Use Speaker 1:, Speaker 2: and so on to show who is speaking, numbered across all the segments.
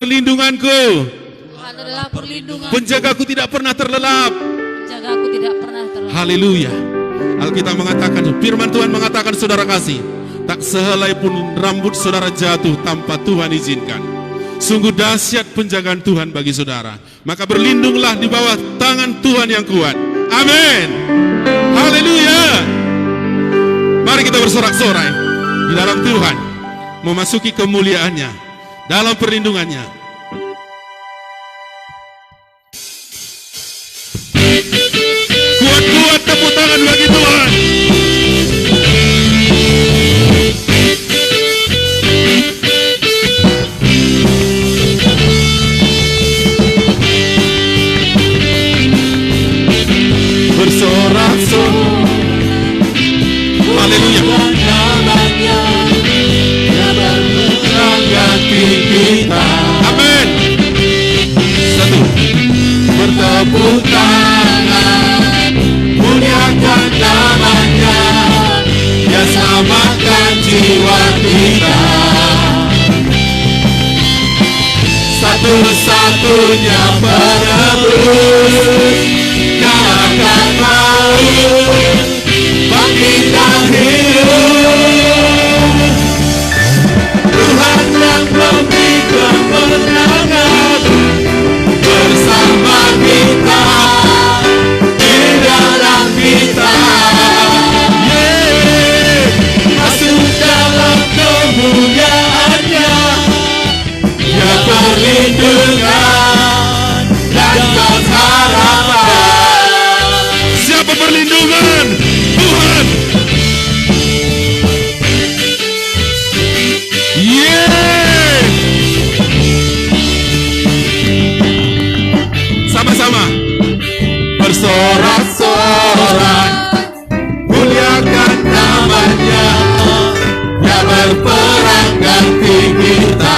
Speaker 1: perlindunganku.
Speaker 2: Tuhan adalah perlindungan.
Speaker 1: Penjagaku tidak pernah terlelap.
Speaker 2: Penjagaku tidak pernah terlelap.
Speaker 1: Haleluya. Alkitab mengatakan, firman Tuhan mengatakan, saudara kasih, tak sehelai pun rambut saudara jatuh tanpa Tuhan izinkan. Sungguh dahsyat penjagaan Tuhan bagi saudara. Maka berlindunglah di bawah tangan Tuhan yang kuat. Amin. Haleluya. Mari kita bersorak-sorai di dalam Tuhan, memasuki kemuliaannya, dalam perlindungannya. Kuat-kuat tepuk tangan bagi Tuhan. Bersorak-sorai. Haleluya. Amin. Satu.
Speaker 3: Bertepuk tangan, muliakan namanya, Dia selamatkan jiwa kita. Satu-satunya penebus, kalahkan maut, bangkit dan hidup. Tuhan yang memberi kemenangan bersama kita, di dalam kita. Masuk dalam kemuliaannya, Dia perlindungan dan pengharapan.
Speaker 1: Siapa perlindungan? Tuhan. Sama-sama.
Speaker 3: Bersorak-sorai, muliakan namanya, Dia berperang ganti kita.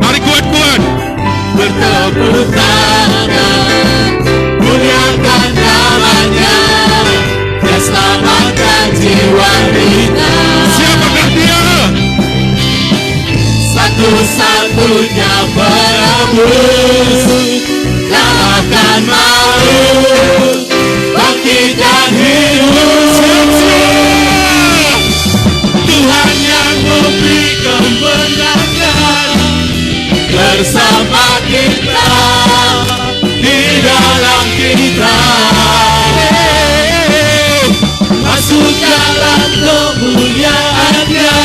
Speaker 1: Mari kuat-kuat.
Speaker 3: Bertepuk tangan, muliakan namanya, Dia selamatkan jiwa kita.
Speaker 1: Siapakah Dia?
Speaker 3: Satu-satunya penebus, kalahkan maut, bangkit dan hidup. Tuhan yang memberi kemenangan bersama kita, di dalam kita. Masuk dalam kemuliaannya,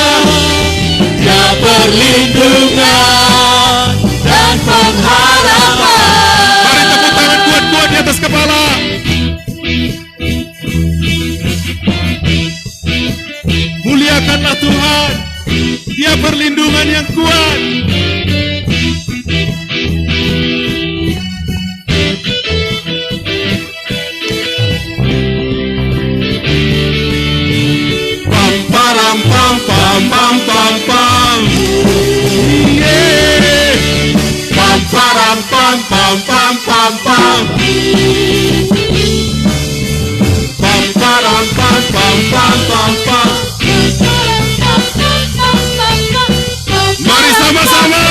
Speaker 3: Dia perlindungan dan pengharapan.
Speaker 1: Mari tepuk tangan kuat-kuat di atas kepala. Muliakanlah Tuhan. Dia perlindungan yang kuat. Pam param pam pam pam pam pam. Yeah. Pam param pam pam pam pam pam. Pam param pam pam pam pam pam. Mari sama-sama.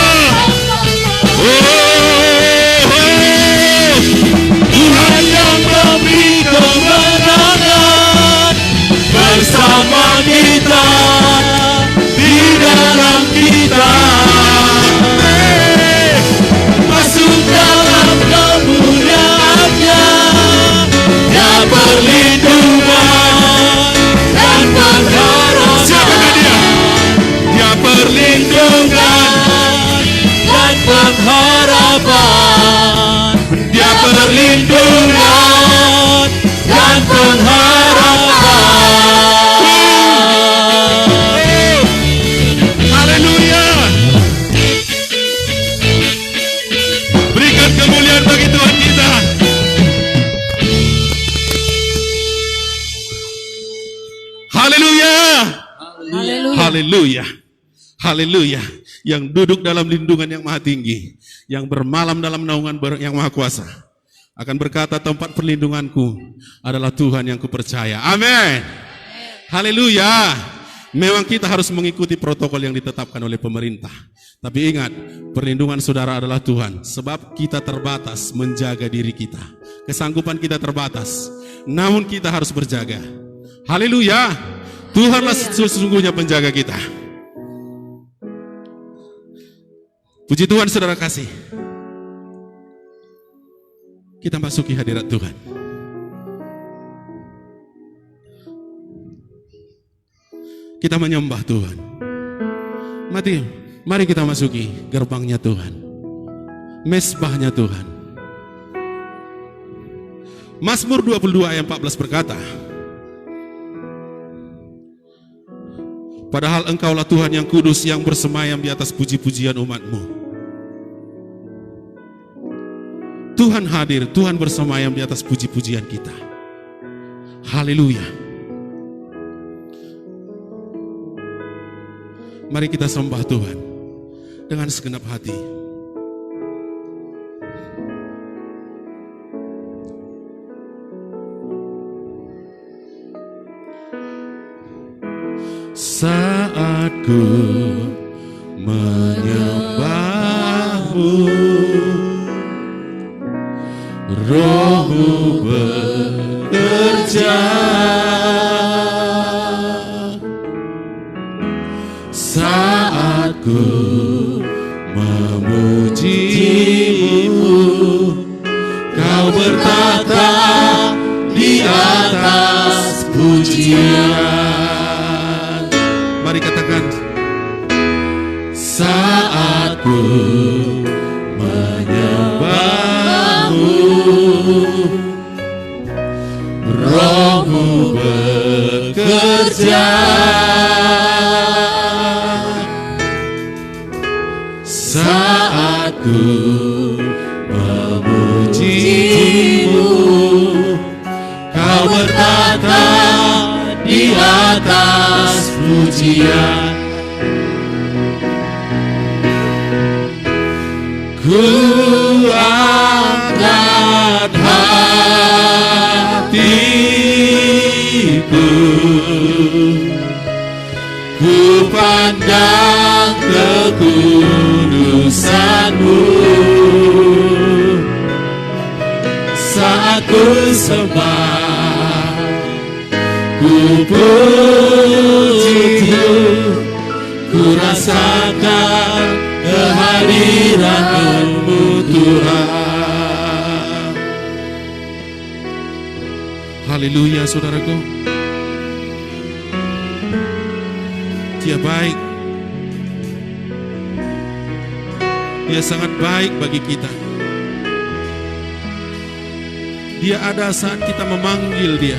Speaker 3: Tuhan yang memberi kemenangan bersama kita, di dalam kita. Masuk dalam kemuliaannya, Dia perlindungan dan pengharapan.
Speaker 1: Siapakah Dia? Dia
Speaker 3: Perlindungan dan pengharapan. Dia perlindungan dan pengharapan.
Speaker 1: Haleluya. Berikan kemuliaan bagi Tuhan kita. Haleluya.
Speaker 2: Haleluya.
Speaker 1: Haleluya. Haleluya. Yang duduk dalam lindungan yang maha tinggi, yang bermalam dalam naungan yang maha kuasa, akan berkata, tempat perlindunganku adalah Tuhan yang kupercaya. Amin. Haleluya. Memang kita harus mengikuti protokol yang ditetapkan oleh pemerintah. Tapi ingat, perlindungan saudara adalah Tuhan. Sebab kita terbatas menjaga diri kita. Kesanggupan kita terbatas. Namun kita harus berjaga. Haleluya. Tuhanlah sesungguhnya penjaga kita. Puji Tuhan saudara kasih. Kita masuki hadirat Tuhan. Kita menyembah Tuhan. Mari kita masuki gerbangnya Tuhan. Mesbahnya Tuhan. Mazmur 22 ayat 14 berkata, padahal engkaulah Tuhan yang kudus yang bersemayam di atas puji-pujian umat-Mu. Tuhan hadir, Tuhan bersemayam di atas puji-pujian kita. Haleluya. Mari kita sembah Tuhan dengan segenap hati. Saat ku menyembah-Mu, Roh-Mu bekerja. Saat ku memuji-Mu, Kau bertata di atas pujian. Mari katakan, saat ku menyembah-Mu, Roh-Mu bekerja. Saat ku memuji-Mu, Kau bertata di atas pujian. Ku angkat hatiku, ku pandang kekudusan-Mu. Saat ku sembah, ku puji-Mu, ku rasakan kehadiran-Mu Tuhan. Haleluya saudaraku. Dia baik. Dia sangat baik bagi kita. Dia ada saat kita memanggil Dia.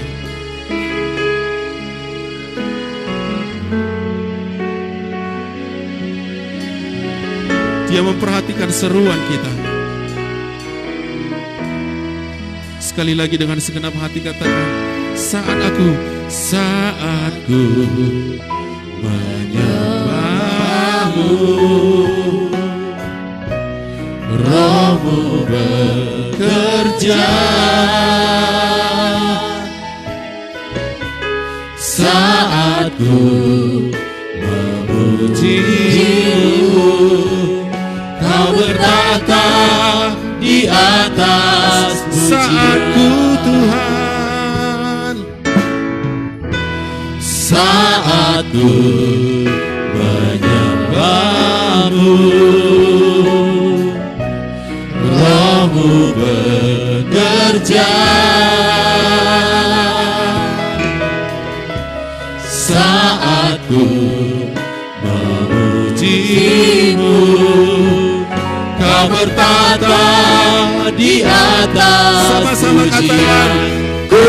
Speaker 1: Dia memperhatikan seruan kita. Sekali lagi dengan segenap hati katakan, saat ku menyembah-Mu, Roh-Mu bekerja. Saat ku memuji-Mu, Kau bertata di atas pujian. Saatku Tuhan, saat ku menyembah-Mu, Roh-Mu bekerja. Saat ku memuji-Mu, Kau bertata di atas. Sama-sama katakan, ku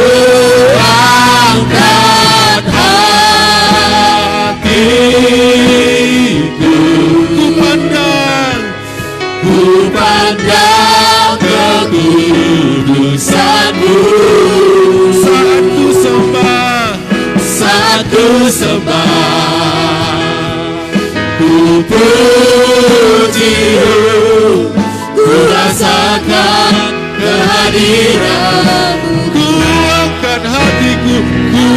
Speaker 1: angkat hatiku, ku pandang kekudusan-Mu. Saat ku sembah, ku puji-Mu, ku rasakan kehadiran-Mu. Ku angkat hatiku, ku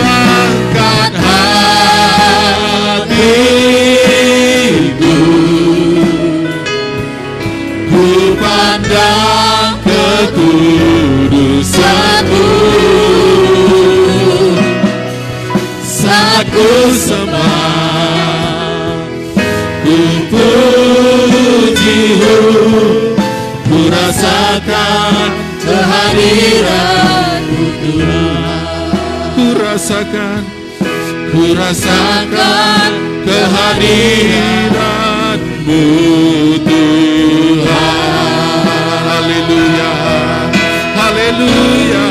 Speaker 1: angkat hatiku,
Speaker 3: memandang kekudusan-Mu. Saat ku sembah, ku puji-Mu, ku rasakan kehadiran-Mu Tuhan.
Speaker 1: Ku rasakan
Speaker 3: kehadiran-Mu Tuhan.
Speaker 1: Haleluya, haleluya.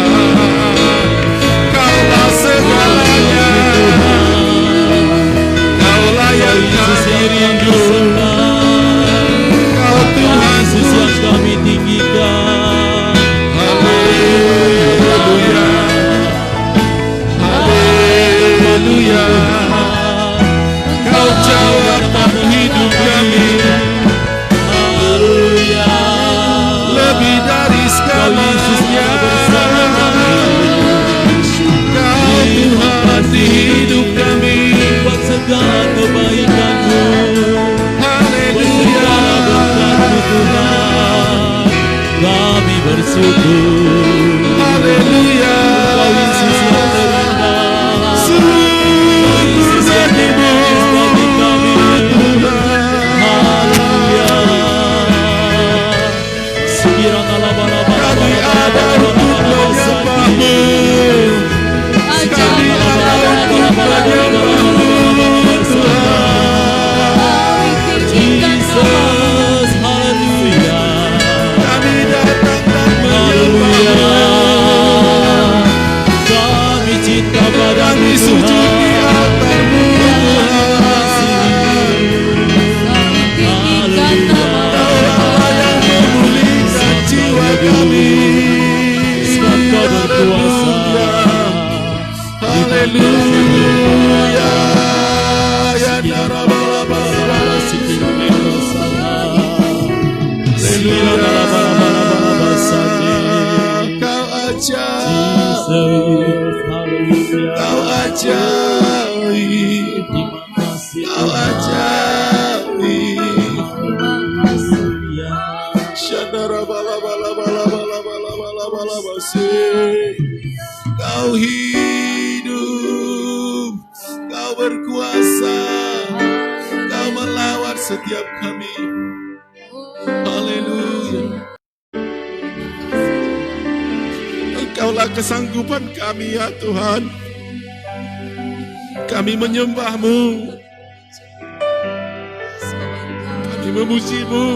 Speaker 1: Kaulah segalanya, Kaulah yang kami rindu, Kau Tuhan
Speaker 3: Yesus yang kami tinggikan.
Speaker 1: Haleluya, haleluya. Kau jawab hidup kami,
Speaker 3: Haleluya.
Speaker 1: lebih dari segalanya. Kau Tuhan di hidup kami.
Speaker 3: Buat segala kebaikan-Mu,
Speaker 1: Haleluya,
Speaker 3: berkat-Mu Tuhan, kami bersyukur.
Speaker 1: haleluya.
Speaker 3: Kau Yesus yang terindah,
Speaker 1: Syukur bagimu,
Speaker 3: bagi kami.
Speaker 1: Tuhan.
Speaker 3: Haleluya. Sekiranya
Speaker 1: Kami ada untuk menyembah-Mu, kami ada untuk menyembah-Mu, Tuhan.
Speaker 3: Jesus, haleluya.
Speaker 1: Kami datang dan
Speaker 3: Haleluya.
Speaker 1: menyembah-Mu,
Speaker 3: Kami cinta padamu
Speaker 1: kami sujud di
Speaker 3: Tuhan.
Speaker 1: altar-Mu, Tuhan. Kaulah yang memulihkan jiwa kami.
Speaker 3: Sebab Kau berkuasa.
Speaker 1: Haleluya, ya narabala. Kau ajaib, Kau ajaib, Kau ajaib. Kau hidup, Kau berkuasa, Kau melawat setiap kami. Haleluya. Engkaulah kesanggupan kami ya Tuhan. Kami menyembah-Mu, kami memuji-Mu.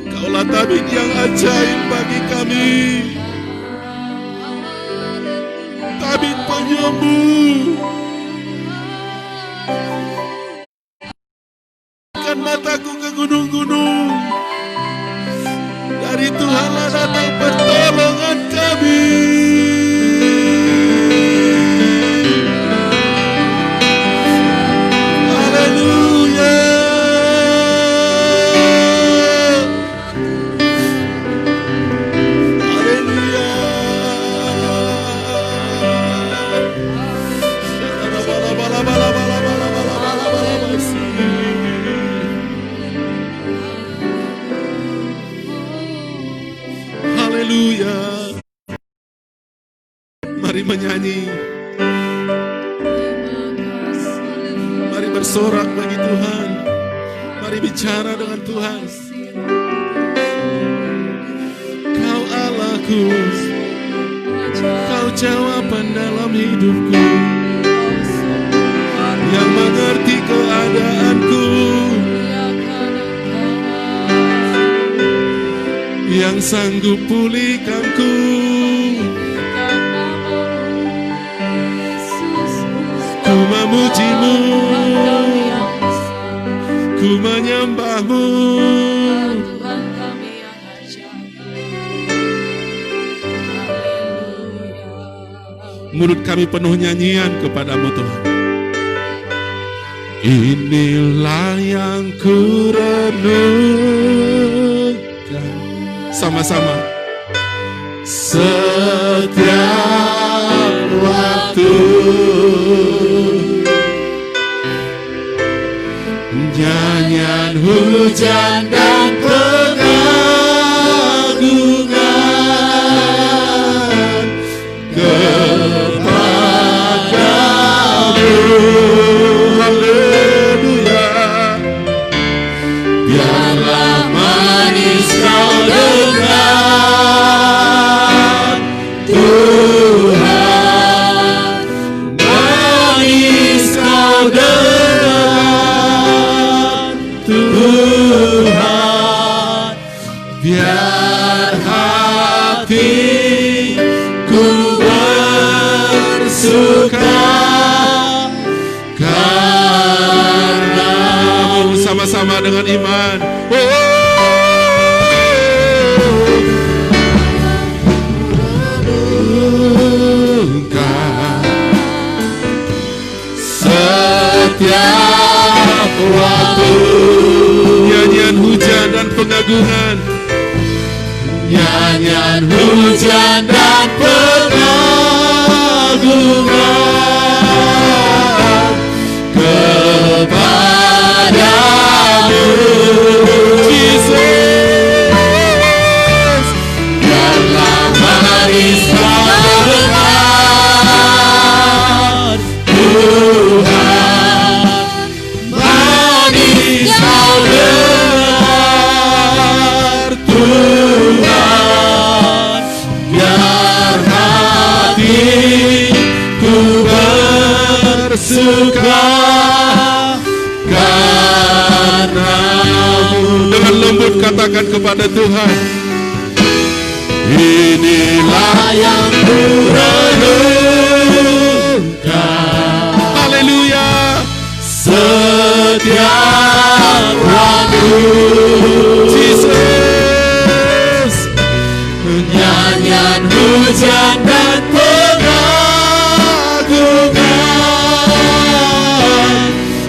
Speaker 1: Kaulah tabib yang ajaib bagi kami, tabib penyembuh. Kan mataku ke gunung-gunung, dari Tuhanlah datang pertolongan kami. Haleluya. Haleluya. Haleluya. Mari menyanyi, mari bersorak bagi Tuhan, mari bicara dengan Tuhan. Kau Allahku, Kau jawaban dalam hidupku, yang mengerti keadaanku, yang sanggup pulihkanku. Ku memuji-Mu, ku menyembah-Mu. Mulut kami penuh nyanyian kepadamu Tuhan. Inilah yang ku renungkan. Sama-sama. Setiap waktu nyanyian hujan dan biar hatiku bersuka karenamu. Sama-sama dengan iman. Setiap waktu nyanyian hujan dan pengagungan, nyanyian hujan dan pengagungan kepadamu, Yesus, biarlah manis mendengar Tuhan, manis kau dengar Tuhan, biar hatiku bersuka karenamu. Dengan lembut katakan kepada Tuhan, inilah yang ku renungkan. Haleluya. Setiap waktu, Yesus, nyanyian hujan dan pengagungan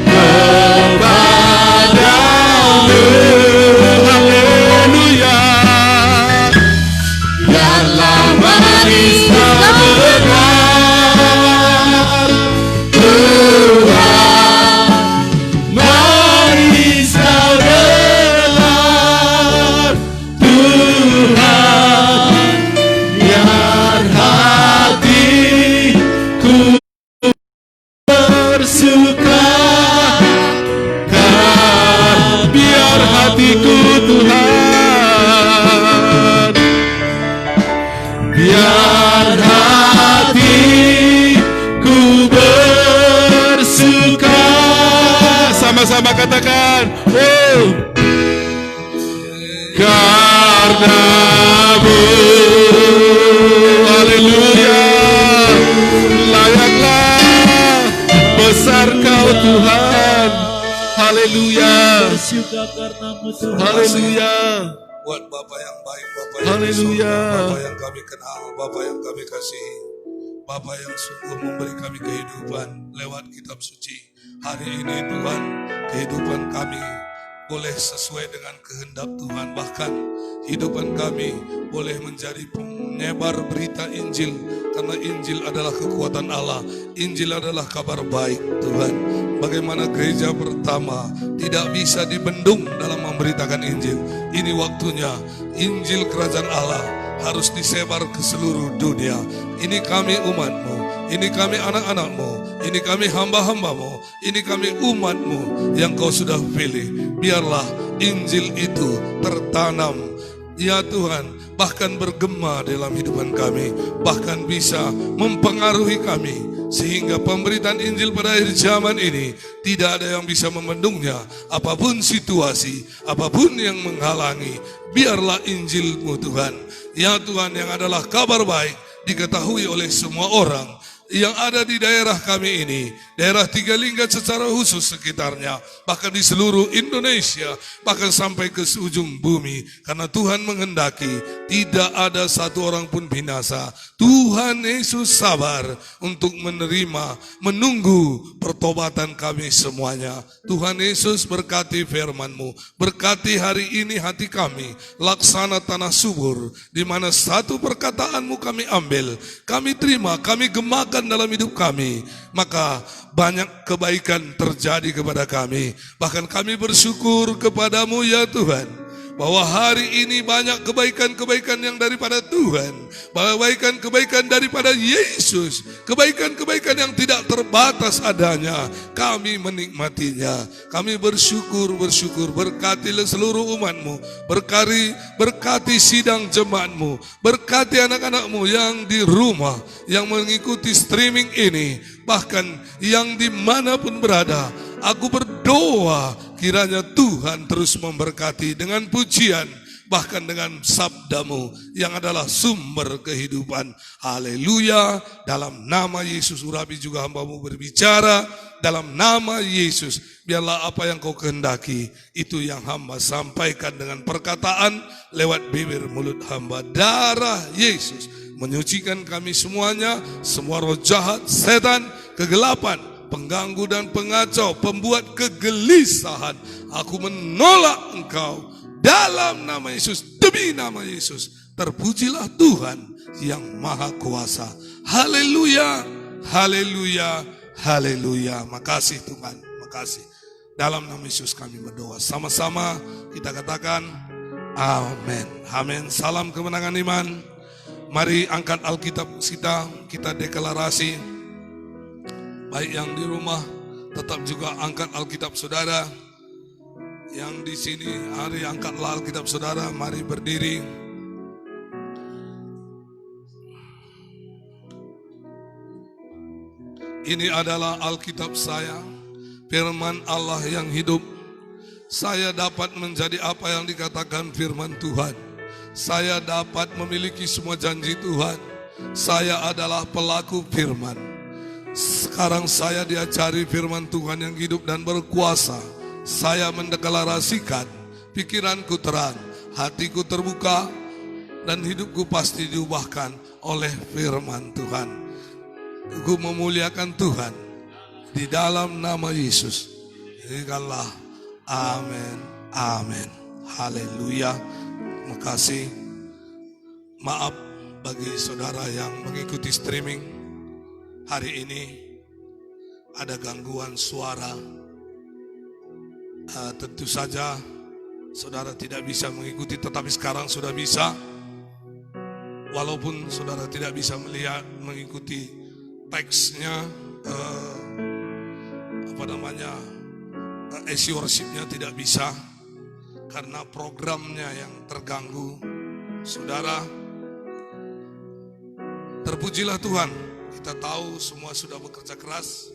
Speaker 1: kepadamu. Haleluya. Biarlah manis terdengar Tuhan, manis kau dengar Tuhan, biar hatiku bersuka, biar hatiku Tuhan, biar hatiku bersuka. Sama-sama katakan, karenamu. Haleluya. Layaklah besar kau Tuhan. Haleluya.
Speaker 3: Bersyukur karenamu Tuhan.
Speaker 1: Haleluya.
Speaker 4: Buat Bapa yang baik, Bapa yang
Speaker 1: Haleluya.
Speaker 4: bersyukur, Bapa yang kami kenal, Bapa yang kami kasihi, Bapa yang sungguh memberi kami kehidupan lewat kitab suci. Hari ini Tuhan, kehidupan kami boleh sesuai dengan kehendak Tuhan. Bahkan kehidupan kami boleh menjadi penyebar berita Injil, karena Injil adalah kekuatan Allah. Injil adalah kabar baik Tuhan. Bagaimana gereja pertama tidak bisa dibendung dalam memberitakan Injil. Ini waktunya Injil kerajaan Allah harus disebar ke seluruh dunia. Ini kami umat-Mu, ini kami anak-anak-Mu, ini kami hamba-hamba-Mu, ini kami umat-Mu yang Kau sudah pilih. Biarlah Injil itu tertanam, ya Tuhan, bahkan bergema dalam hidupan kami, bahkan bisa mempengaruhi kami, sehingga pemberitaan Injil pada akhir zaman ini tidak ada yang bisa membendungnya. Apapun situasi, apapun yang menghalangi, biarlah Injil-Mu Tuhan, ya Tuhan, yang adalah kabar baik, diketahui oleh semua orang yang ada di daerah kami ini, daerah Tiga Lingga secara khusus sekitarnya, bahkan di seluruh Indonesia, bahkan sampai ke ujung bumi. Karena Tuhan menghendaki tidak ada satu orang pun binasa. Tuhan Yesus sabar untuk menerima, menunggu pertobatan kami semuanya. Tuhan Yesus berkati firman-Mu, berkati hari ini hati kami, laksana tanah subur, di mana satu perkataan-Mu kami ambil, kami terima, kami gemakan dalam hidup kami, maka banyak kebaikan terjadi kepada kami. Bahkan kami bersyukur kepadamu ya Tuhan, bahwa hari ini banyak kebaikan-kebaikan yang daripada Tuhan, kebaikan-kebaikan daripada Yesus, kebaikan-kebaikan yang tidak terbatas adanya. Kami menikmatinya, kami bersyukur, berkatilah seluruh umat-Mu, berkati sidang jemaat-Mu, berkati anak-anak-Mu yang di rumah, yang mengikuti streaming ini, bahkan yang dimanapun berada. Aku berdoa kiranya Tuhan terus memberkati dengan pujian, bahkan dengan sabdamu yang adalah sumber kehidupan. Haleluya. Dalam nama Yesus Urapi juga hambamu berbicara. Dalam nama Yesus, biarlah apa yang kau kehendaki, itu yang hamba sampaikan dengan perkataan lewat bibir mulut hamba. Darah Yesus menyucikan kami semuanya, semua roh jahat, setan, kegelapan, pengganggu dan pengacau, pembuat kegelisahan. Aku menolak engkau dalam nama Yesus, demi nama Yesus. Terpujilah Tuhan yang Maha Kuasa. Haleluya, haleluya, haleluya. Makasih Tuhan, makasih. Dalam nama Yesus kami berdoa. Sama-sama kita katakan amin. Amin. Salam kemenangan iman. Mari angkat Alkitab kita deklarasi. Baik yang di rumah, tetap juga angkat Alkitab saudara. Yang di sini, hari angkatlah Alkitab saudara. Mari berdiri. Ini adalah Alkitab saya, firman Allah yang hidup. Saya dapat menjadi apa yang dikatakan firman Tuhan. Saya dapat memiliki semua janji Tuhan. Saya adalah pelaku firman. Sekarang saya diajari firman Tuhan yang hidup dan berkuasa. Saya mendeklarasikan, pikiranku terang, hatiku terbuka, dan hidupku pasti diubahkan oleh firman Tuhan. Aku memuliakan Tuhan di dalam nama Yesus. Dikatakanlah amin, amin, haleluya. Makasih. Maaf bagi saudara yang mengikuti streaming. Hari ini ada gangguan suara. Tentu saja saudara tidak bisa mengikuti, tetapi sekarang sudah bisa. Walaupun saudara tidak bisa melihat, mengikuti teksnya, isi worshipnya tidak bisa karena programnya yang terganggu. Saudara, terpujilah Tuhan. Kita tahu semua sudah bekerja keras.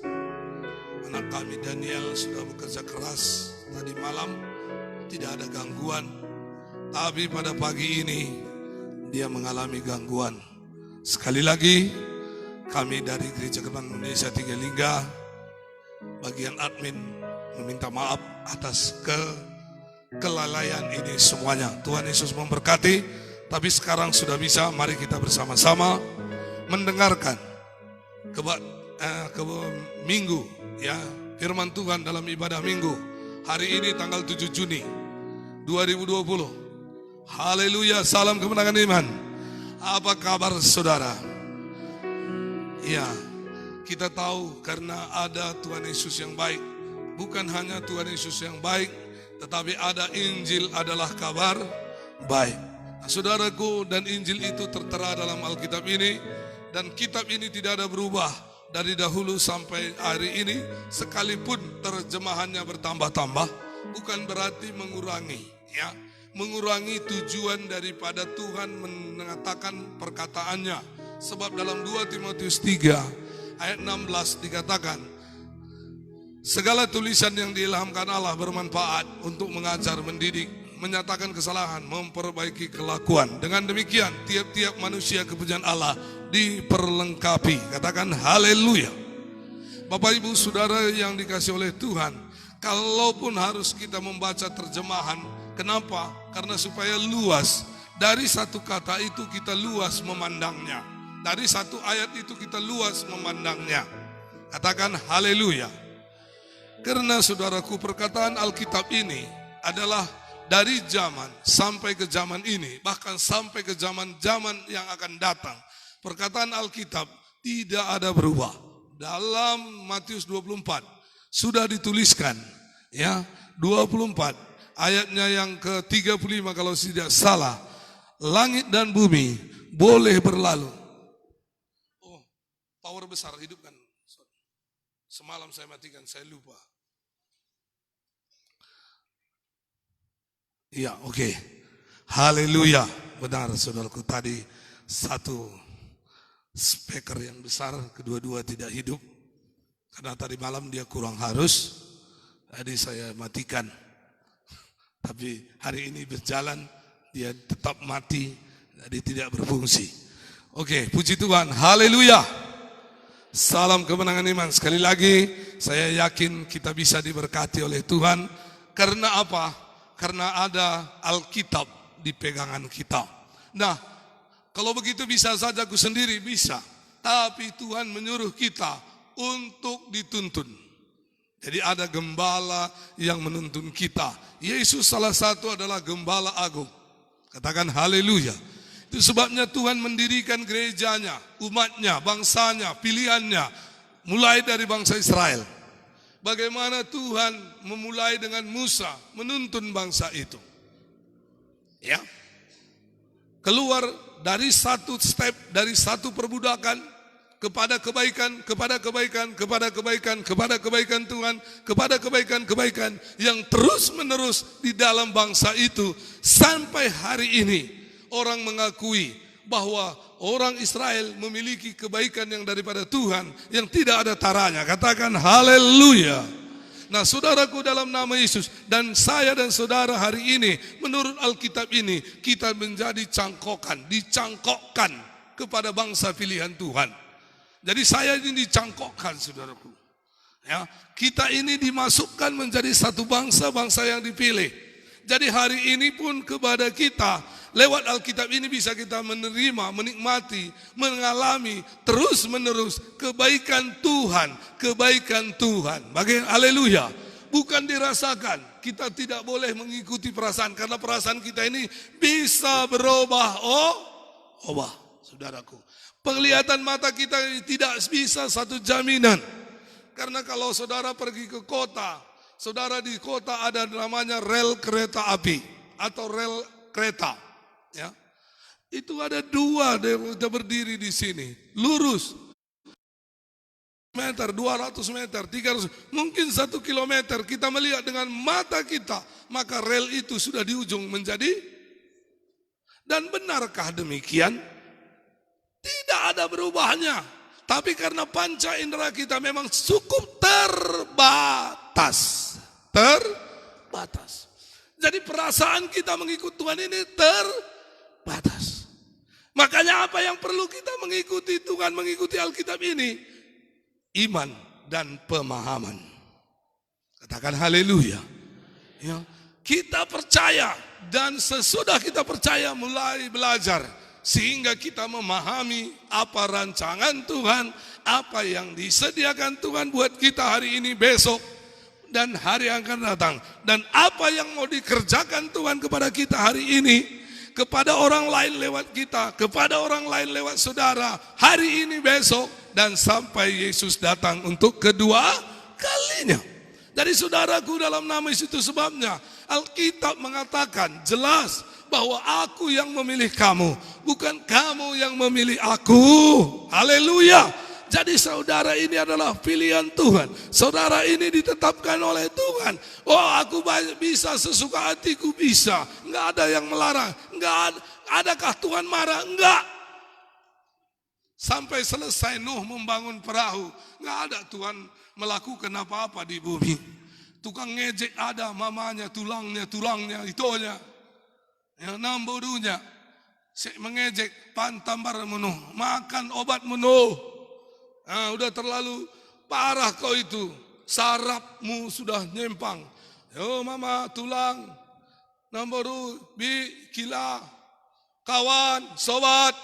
Speaker 4: Anak kami Daniel sudah bekerja keras tadi malam, tidak ada gangguan. Tapi pada pagi ini dia mengalami gangguan. Sekali lagi kami dari Gereja Kemenangan Indonesia Tiga Lingga, bagian admin, meminta maaf atas kelalaian ini semuanya. Tuhan Yesus memberkati. Tapi sekarang sudah bisa, mari kita bersama-sama mendengarkan minggu ya, firman Tuhan dalam ibadah minggu. Hari ini tanggal 7 Juni 2020. Haleluya, salam kemenangan iman. Apa kabar saudara? Ya, kita tahu karena ada Tuhan Yesus yang baik. Bukan hanya Tuhan Yesus yang baik, tetapi ada Injil adalah kabar baik. Nah, saudaraku, dan Injil itu tertera dalam Alkitab ini. Dan kitab ini tidak ada berubah dari dahulu sampai hari ini. Sekalipun terjemahannya bertambah-tambah, bukan berarti mengurangi, ya. Mengurangi tujuan daripada Tuhan mengatakan perkataannya. Sebab dalam 2 Timotius 3 ayat 16 dikatakan, segala tulisan yang diilhamkan Allah bermanfaat untuk mengajar, mendidik, menyatakan kesalahan, memperbaiki kelakuan. Dengan demikian tiap-tiap manusia kepunyaan Allah diperlengkapi. Katakan haleluya. Bapak ibu saudara yang dikasih oleh Tuhan, kalaupun harus kita membaca terjemahan, kenapa? Karena supaya luas. Dari satu kata itu kita luas memandangnya. Dari satu ayat itu kita luas memandangnya. Katakan haleluya. Karena saudaraku, perkataan Alkitab ini adalah dari zaman sampai ke zaman ini, bahkan sampai ke zaman-zaman yang akan datang. Perkataan Alkitab tidak ada berubah. Dalam Matius 24 sudah dituliskan, ya, 24 ayatnya yang ke-35 kalau tidak salah. Langit dan bumi boleh berlalu. Oh, power besar hidupkan. Semalam saya matikan, saya lupa. Ya, oke. Haleluya. Benar saudaraku, tadi satu speaker yang besar, kedua-dua tidak hidup. Karena tadi malam dia kurang harus, jadi saya matikan. Tapi hari ini berjalan, dia tetap mati, jadi tidak berfungsi. Oke, puji Tuhan, haleluya. Salam kemenangan iman. Sekali lagi, saya yakin kita bisa diberkati oleh Tuhan. Karena apa? Karena ada Alkitab di pegangan kita. Nah, kalau begitu bisa saja aku sendiri, bisa. Tapi Tuhan menyuruh kita untuk dituntun. Jadi ada gembala yang menuntun kita. Yesus salah satu adalah gembala agung. Katakan haleluya. Itu sebabnya Tuhan mendirikan gerejanya, umatnya, bangsanya, pilihannya. Mulai dari bangsa Israel. Bagaimana Tuhan memulai dengan Musa menuntun bangsa itu. Ya. Keluar dari satu step, dari satu perbudakan kepada kebaikan, kepada kebaikan, kepada kebaikan, kepada kebaikan Tuhan, kepada kebaikan-kebaikan yang terus-menerus di dalam bangsa itu sampai hari ini orang mengakui bahwa orang Israel memiliki kebaikan yang daripada Tuhan yang tidak ada taranya. Katakan haleluya. Nah, saudaraku dalam nama Yesus dan saya dan saudara hari ini menurut Alkitab ini kita menjadi dicangkokkan kepada bangsa pilihan Tuhan. Jadi saya ini dicangkokkan, saudaraku. Ya, kita ini dimasukkan menjadi satu bangsa yang dipilih. Jadi hari ini pun kepada kita lewat Alkitab ini bisa kita menerima, menikmati, mengalami terus-menerus kebaikan Tuhan, kebaikan Tuhan. Bagaimana? Haleluya. Bukan dirasakan. Kita tidak boleh mengikuti perasaan karena perasaan kita ini bisa berubah. Ubah, saudaraku. Penglihatan mata kita tidak bisa satu jaminan. Karena kalau saudara pergi ke kota, saudara di kota ada namanya rel kereta api atau rel kereta. Ya, itu ada dua yang berdiri di sini, lurus meter, 200 meter, 300, mungkin 1 kilometer kita melihat dengan mata kita, maka rel itu sudah di ujung menjadi. Dan benarkah demikian? Tidak ada berubahnya. Tapi karena panca indera kita memang cukup terbatas. Jadi perasaan kita mengikut Tuhan ini terbatas. Makanya apa yang perlu kita mengikuti Tuhan, mengikuti Alkitab ini? Iman dan pemahaman. Katakan haleluya. Ya, kita percaya dan sesudah kita percaya mulai belajar. Sehingga kita memahami apa rancangan Tuhan, apa yang disediakan Tuhan buat kita hari ini, besok, dan hari yang akan datang. Dan apa yang mau dikerjakan Tuhan kepada kita hari ini, kepada orang lain lewat kita, kepada orang lain lewat saudara, hari ini, besok, dan sampai Yesus datang untuk kedua kalinya. Jadi saudaraku dalam nama Yesus itu sebabnya Alkitab mengatakan jelas bahwa aku yang memilih kamu, bukan kamu yang memilih aku. Haleluya. Jadi saudara ini adalah pilihan Tuhan. Saudara ini ditetapkan oleh Tuhan. Oh, aku bisa sesuka hatiku, bisa. Enggak ada yang melarang. Enggak ada. Adakah Tuhan marah? Enggak. Sampai selesai Nuh membangun perahu, enggak ada Tuhan melakukan apa-apa di bumi. Tukang ngejek ada, mamanya, tulangnya, itonya. Ya, nambodunya, mengejek, pantambar menuh, makan obat menuh. Nah, udah terlalu parah kau itu, sarapmu sudah nyempang. Yo mama, tulang, nambodu, kila, kawan, sobat.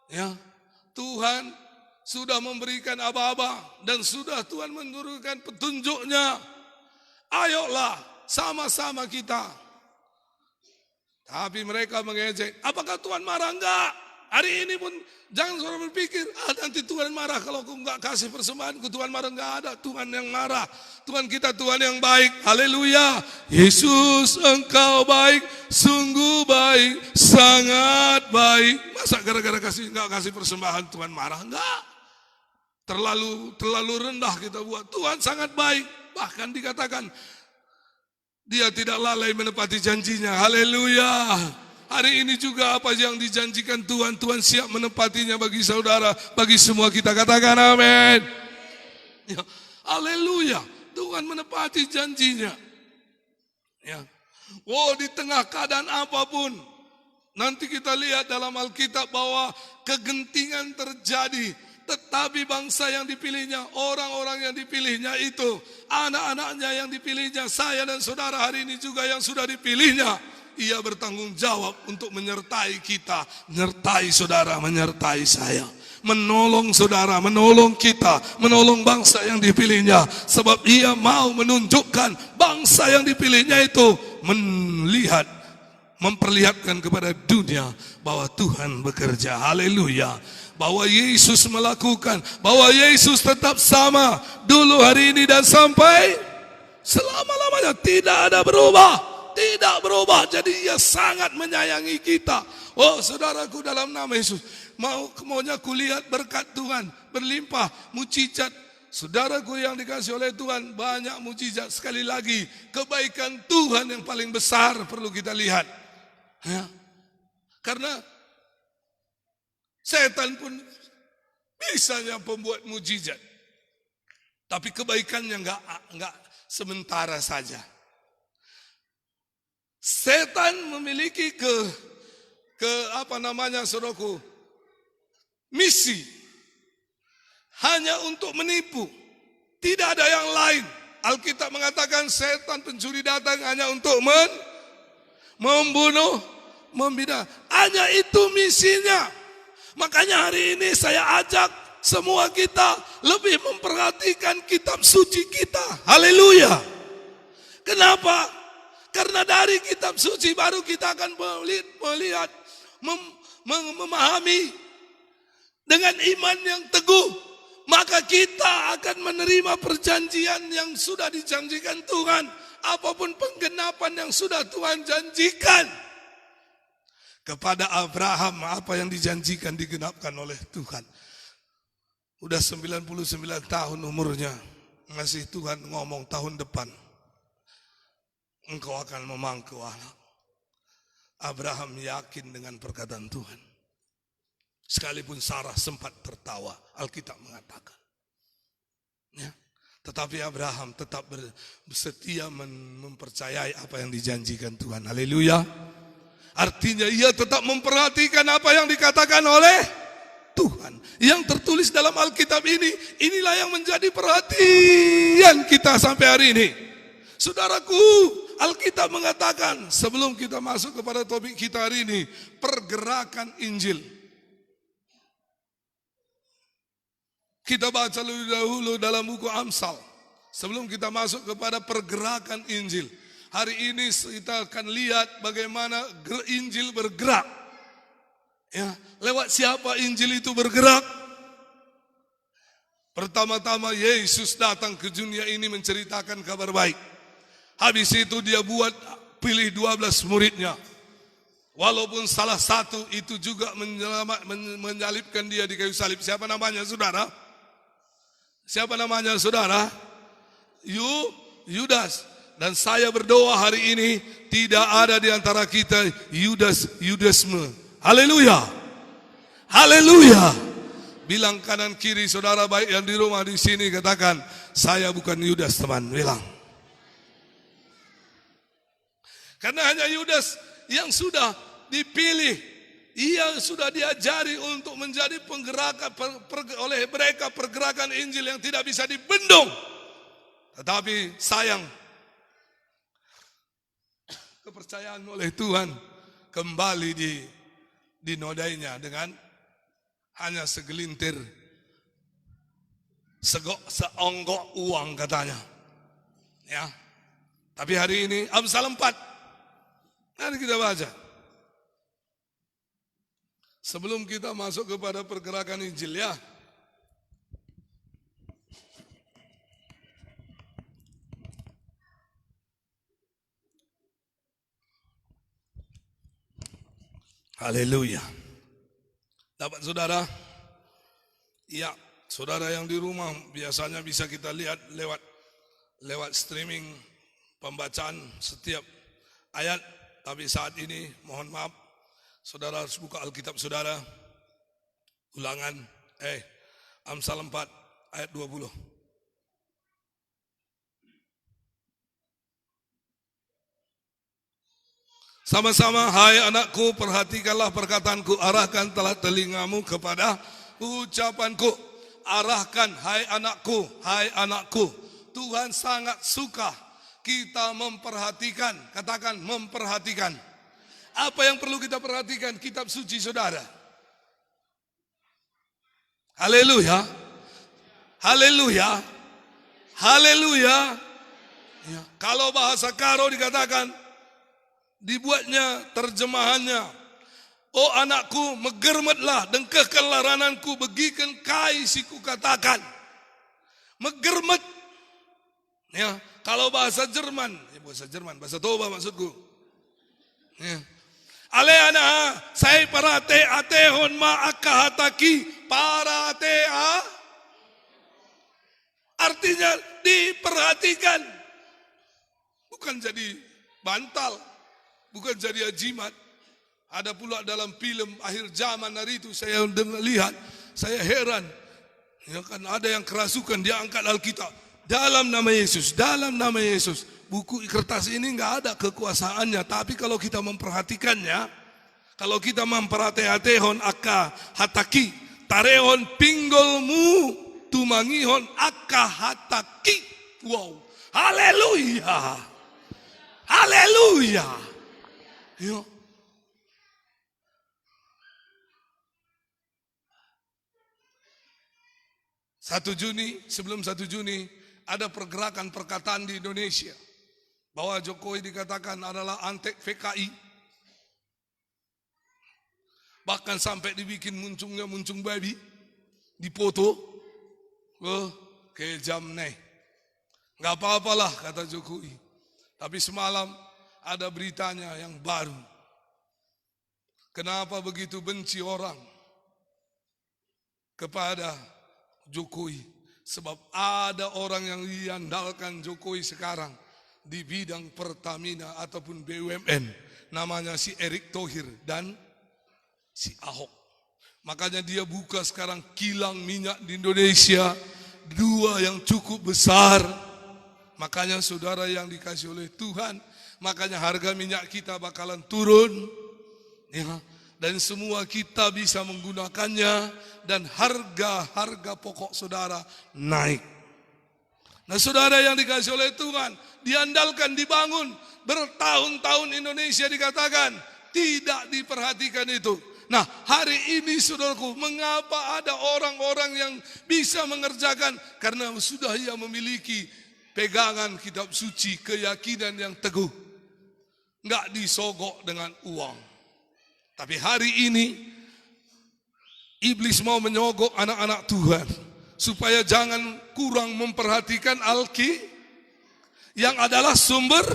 Speaker 4: Ya, Tuhan sudah memberikan aba-aba dan sudah Tuhan menurunkan petunjuknya. Ayolah, sama-sama kita. Tapi mereka mengejek. Apakah Tuhan marah? Enggak. Hari ini pun jangan saudara berpikir, nanti Tuhan marah kalau aku enggak kasih persembahanku. Tuhan marah, enggak ada Tuhan yang marah. Tuhan kita Tuhan yang baik. Haleluya. Yesus, engkau baik, sungguh baik, sangat baik. Masa gara-gara enggak kasih persembahan Tuhan marah? Enggak. Terlalu rendah kita buat. Tuhan sangat baik. Bahkan dikatakan Dia tidak lalai menepati janjinya. Haleluya. Hari ini juga apa yang dijanjikan Tuhan, Tuhan siap menepatinya bagi saudara, bagi semua kita. Katakan amin. Ya, haleluya. Tuhan menepati janjinya. Ya. Oh, di tengah keadaan apapun, Nanti kita lihat dalam Alkitab bahwa kegentingan terjadi. Tetapi bangsa yang dipilihnya, orang-orang yang dipilihnya itu, anak-anaknya yang dipilihnya, saya dan saudara hari ini juga yang sudah dipilihnya. Ia bertanggung jawab untuk menyertai kita, menyertai saudara, menyertai saya. Menolong saudara, menolong kita, menolong bangsa yang dipilihnya. Sebab ia mau menunjukkan bangsa yang dipilihnya itu melihat, memperlihatkan kepada dunia bahwa Tuhan bekerja. Haleluya. Bahwa Yesus melakukan, bahwa Yesus tetap sama dulu, hari ini, dan sampai selama-lamanya. Tidak ada berubah, tidak berubah. Jadi ia sangat menyayangi kita. Oh saudaraku, dalam nama Yesus, maunya kulihat berkat Tuhan berlimpah, mujizat. Saudaraku yang dikasih oleh Tuhan, banyak mujizat. Sekali lagi, kebaikan Tuhan yang paling besar perlu kita lihat. Ya. Karena setan pun bisanya pembuat mujizat, tapi kebaikannya enggak sementara saja. Setan memiliki saudaraku, misi hanya untuk menipu, tidak ada yang lain. Alkitab mengatakan setan pencuri datang hanya untuk membunuh, membina. Hanya itu misinya. Makanya hari ini saya ajak semua kita lebih memperhatikan kitab suci kita. Haleluya. Kenapa? Karena dari kitab suci baru kita akan melihat, memahami dengan iman yang teguh. Maka kita akan menerima perjanjian yang sudah dijanjikan Tuhan. Apapun penggenapan yang sudah Tuhan janjikan. Kepada Abraham, apa yang dijanjikan digenapkan oleh Tuhan. Udah 99 tahun umurnya, ngasih Tuhan ngomong tahun depan engkau akan memangku anak. Abraham yakin dengan perkataan Tuhan. Sekalipun Sarah sempat tertawa, Alkitab mengatakan. Ya. Tetapi Abraham tetap setia mempercayai apa yang dijanjikan Tuhan. Haleluya. Artinya ia tetap memperhatikan apa yang dikatakan oleh Tuhan. Yang tertulis dalam Alkitab ini, inilah yang menjadi perhatian kita sampai hari ini. Saudaraku, Alkitab mengatakan, sebelum kita masuk kepada topik kita hari ini, pergerakan Injil. Kita baca lebih dahulu dalam buku Amsal, sebelum kita masuk kepada pergerakan Injil. Hari ini kita akan lihat bagaimana Injil bergerak. Ya, lewat siapa Injil itu bergerak? Pertama-tama Yesus datang ke dunia ini menceritakan kabar baik. Habis itu dia pilih 12 muridnya. Walaupun salah satu itu juga menyalibkan dia di kayu salib. Siapa namanya saudara? Siapa namanya saudara? Yudas. Dan saya berdoa hari ini tidak ada di antara kita Yudasme. Haleluya. Haleluya. Bilang kanan kiri saudara baik yang di rumah di sini, katakan, saya bukan Yudas teman. Bilang. Karena hanya Yudas yang sudah dipilih, ia sudah diajari untuk menjadi penggerakan oleh mereka, pergerakan Injil yang tidak bisa dibendung. Tetapi sayang, kepercayaan oleh Tuhan kembali dinodainya dengan hanya segelintir, seonggok uang katanya. Ya. Tapi hari ini Amsal 4. Mari kita baca. Sebelum kita masuk kepada pergerakan Injil ya. Haleluya. Dapat saudara? Ya, saudara yang di rumah biasanya bisa kita lihat lewat streaming pembacaan setiap ayat. Tapi saat ini mohon maaf, saudara harus buka Alkitab saudara. Amsal 4 ayat 20. Sama-sama, hai anakku, perhatikanlah perkataanku, arahkan telah telingamu kepada ucapanku. Arahkan, hai anakku. Tuhan sangat suka kita memperhatikan. Katakan memperhatikan. Apa yang perlu kita perhatikan? Kitab suci saudara. Haleluya. Haleluya. Haleluya. Ya, kalau bahasa Karo dikatakan, dibuatnya terjemahannya, oh anakku, megermetlah, dengkehkanlah rananku, begikan kai siku katakan. Megermet. Ya, kalau bahasa Jerman, bahasa Toba maksudku. Ya. Aleana, saya parate atehon ma akahataki parate a. Artinya diperhatikan. Bukan jadi bantal, bukan jadi ajimat. Ada pula dalam film akhir zaman hari itu saya lihat, saya heran. Ya kan ada yang kerasukan, dia angkat Alkitab. Dalam nama Yesus, dalam nama Yesus. Buku kertas ini enggak ada kekuasaannya, tapi kalau kita memperhatikannya, kalau kita memperhatikan aka hataki, tarehon pinggolmu tumangihon aka hataki. Wow. Haleluya. Haleluya. Ya. Sebelum 1 Juni ada pergerakan perkataan di Indonesia bahwa Jokowi dikatakan adalah antek PKI. Bahkan sampai dibikin muncung babi di foto. Ke jam nih. Enggak apa-apalah kata Jokowi. Tapi semalam ada beritanya yang baru. Kenapa begitu benci orang kepada Jokowi? Sebab ada orang yang diandalkan Jokowi sekarang di bidang Pertamina ataupun BUMN. Namanya si Erick Thohir dan si Ahok. Makanya dia buka sekarang kilang minyak di Indonesia. 2 yang cukup besar. Makanya saudara yang dikasih oleh Tuhan, makanya harga minyak kita bakalan turun. Ya, dan semua kita bisa menggunakannya. Dan harga pokok saudara naik. Nah saudara yang dikasih oleh Tuhan, diandalkan, dibangun. Bertahun-tahun Indonesia dikatakan tidak diperhatikan itu. Nah hari ini saudaraku, mengapa ada orang-orang yang bisa mengerjakan? Karena sudah ia memiliki pegangan kitab suci, keyakinan yang teguh. Enggak disogok dengan uang. Tapi hari ini iblis mau menyogok anak-anak Tuhan supaya jangan kurang memperhatikan yang adalah sumber.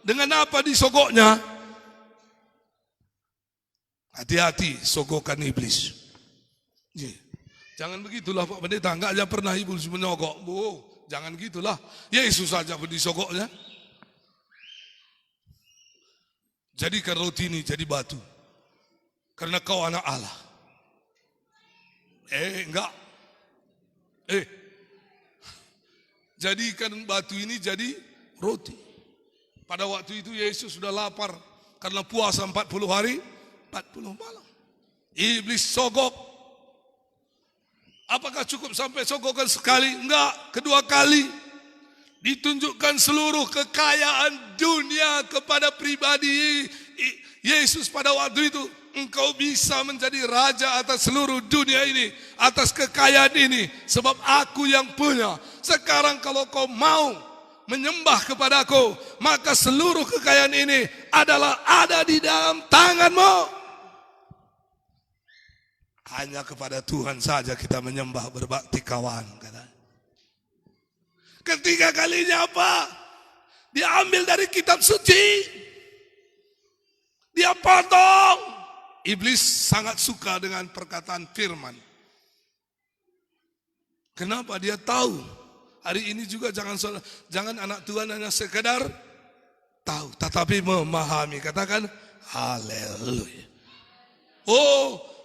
Speaker 4: Dengan apa disogoknya? Hati-hati sogokan iblis. Jangan begitulah Pak Pendeta, enggak aja pernah iblis menyogok. Jangan gitulah. Yesus saja disogoknya. Jadikan roti ini jadi batu. Karena kau anak Allah. Enggak. Jadikan batu ini jadi roti. Pada waktu itu Yesus sudah lapar karena puasa 40 hari, 40 malam. Iblis sogok. Apakah cukup sampai sogokan sekali? Enggak, 2 kali. Ditunjukkan seluruh kekayaan dunia kepada pribadi Yesus pada waktu itu. Engkau bisa menjadi raja atas seluruh dunia ini, atas kekayaan ini, sebab aku yang punya. Sekarang kalau kau mau menyembah kepadaku, maka seluruh kekayaan ini adalah ada di dalam tanganmu. Hanya kepada Tuhan saja kita menyembah, berbakti kawan. Ketiga kalinya apa? Diambil dari kitab suci. Dia potong. Iblis sangat suka dengan perkataan firman. Kenapa? Dia tahu. Hari ini juga jangan anak Tuhan hanya sekedar tahu, tetapi memahami. Katakan haleluya.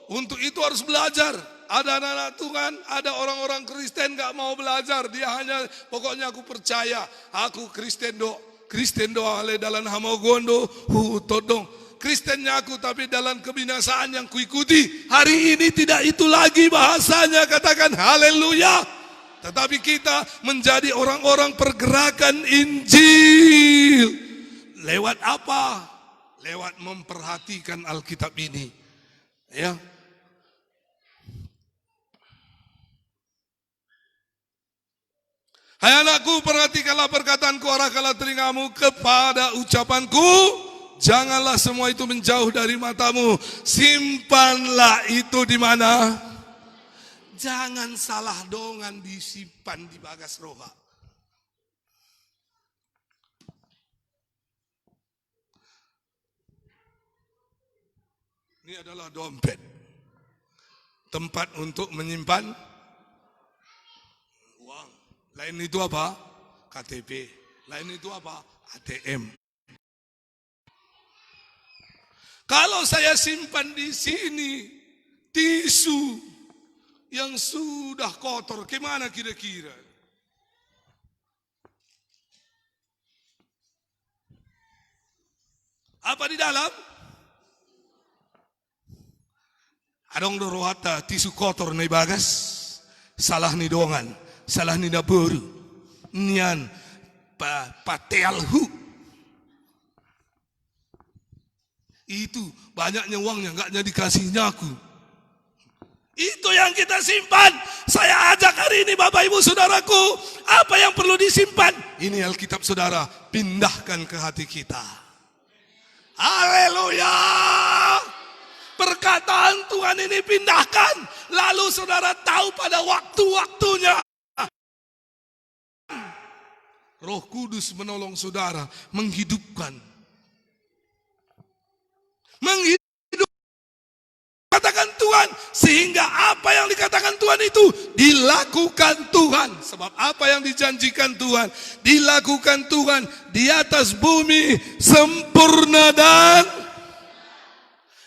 Speaker 4: Untuk itu harus belajar. Ada anak-anak Tuhan, ada orang-orang Kristen gak mau belajar. Dia hanya pokoknya aku percaya, aku Kristen dok. Kristen doa ale dalam hamagondo hu todong. Kristen nyaku tapi dalam kebinasaan yang kuikuti. Hari ini tidak itu lagi bahasanya, katakan haleluya. Tetapi kita menjadi orang-orang pergerakan Injil. Lewat apa? Lewat memperhatikan Alkitab ini. Ya. Hai anakku, perhatikanlah perkataanku, arahkanlah telingamu kepada ucapanku. Janganlah semua itu menjauh dari matamu. Simpanlah itu di mana? Jangan salah dongan disimpan di bagas roha. Ini adalah dompet. Tempat untuk menyimpan uang. Lain itu apa? KTP. Lain itu apa? ATM. Kalau saya simpan di sini tisu yang sudah kotor, gimana kira-kira? Apa di dalam? Adong dorohata tisu kotor na bagas, salah ni dongan, salah ni naburu, nian patealhu. Itu banyaknya uangnya nggak jadi kasihnya aku. Itu yang kita simpan. Saya ajak hari ini Bapak Ibu Saudaraku, apa yang perlu disimpan? Ini Alkitab saudara, pindahkan ke hati kita. Haleluya. Perkataan Tuhan ini pindahkan. Lalu saudara tahu pada waktu-waktunya. Roh Kudus menolong saudara menghidupkan. Katakan Tuhan, sehingga apa yang dikatakan Tuhan itu dilakukan Tuhan. Sebab apa yang dijanjikan Tuhan dilakukan Tuhan di atas bumi sempurna. Dan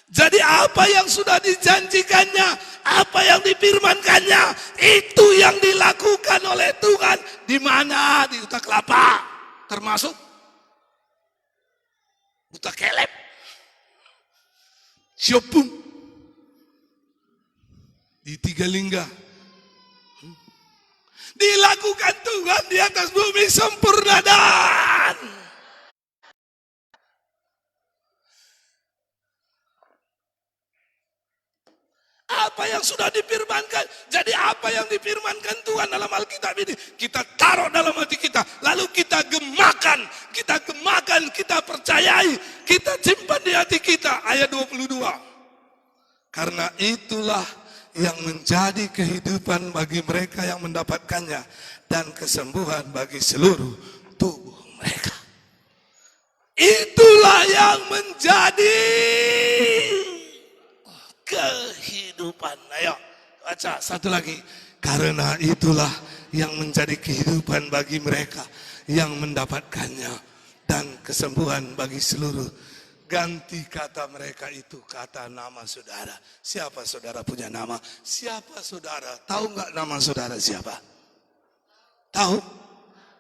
Speaker 4: jadi apa yang sudah dijanjikannya, apa yang difirmankannya, itu yang dilakukan oleh Tuhan. Di mana? Di Utak Kelapa, termasuk Utak Kelep, Siopun, di Tiga Lingga. Dilakukan Tuhan di atas bumi sempurna. Dan apa yang sudah difirmankan. Jadi apa yang difirmankan Tuhan dalam Alkitab ini kita taruh dalam hati kita, lalu kita gemakan, kita percayai, kita simpan di hati kita. Ayat 22. Karena itulah yang menjadi kehidupan bagi mereka yang mendapatkannya dan kesembuhan bagi seluruh tubuh mereka. Itulah yang menjadi kehidupan. Ayo baca satu lagi. Karena itulah yang menjadi kehidupan bagi mereka yang mendapatkannya dan kesembuhan bagi seluruh. Ganti kata mereka itu kata nama saudara. Siapa saudara punya nama? Siapa saudara? Tahu nggak nama saudara siapa? Tahu?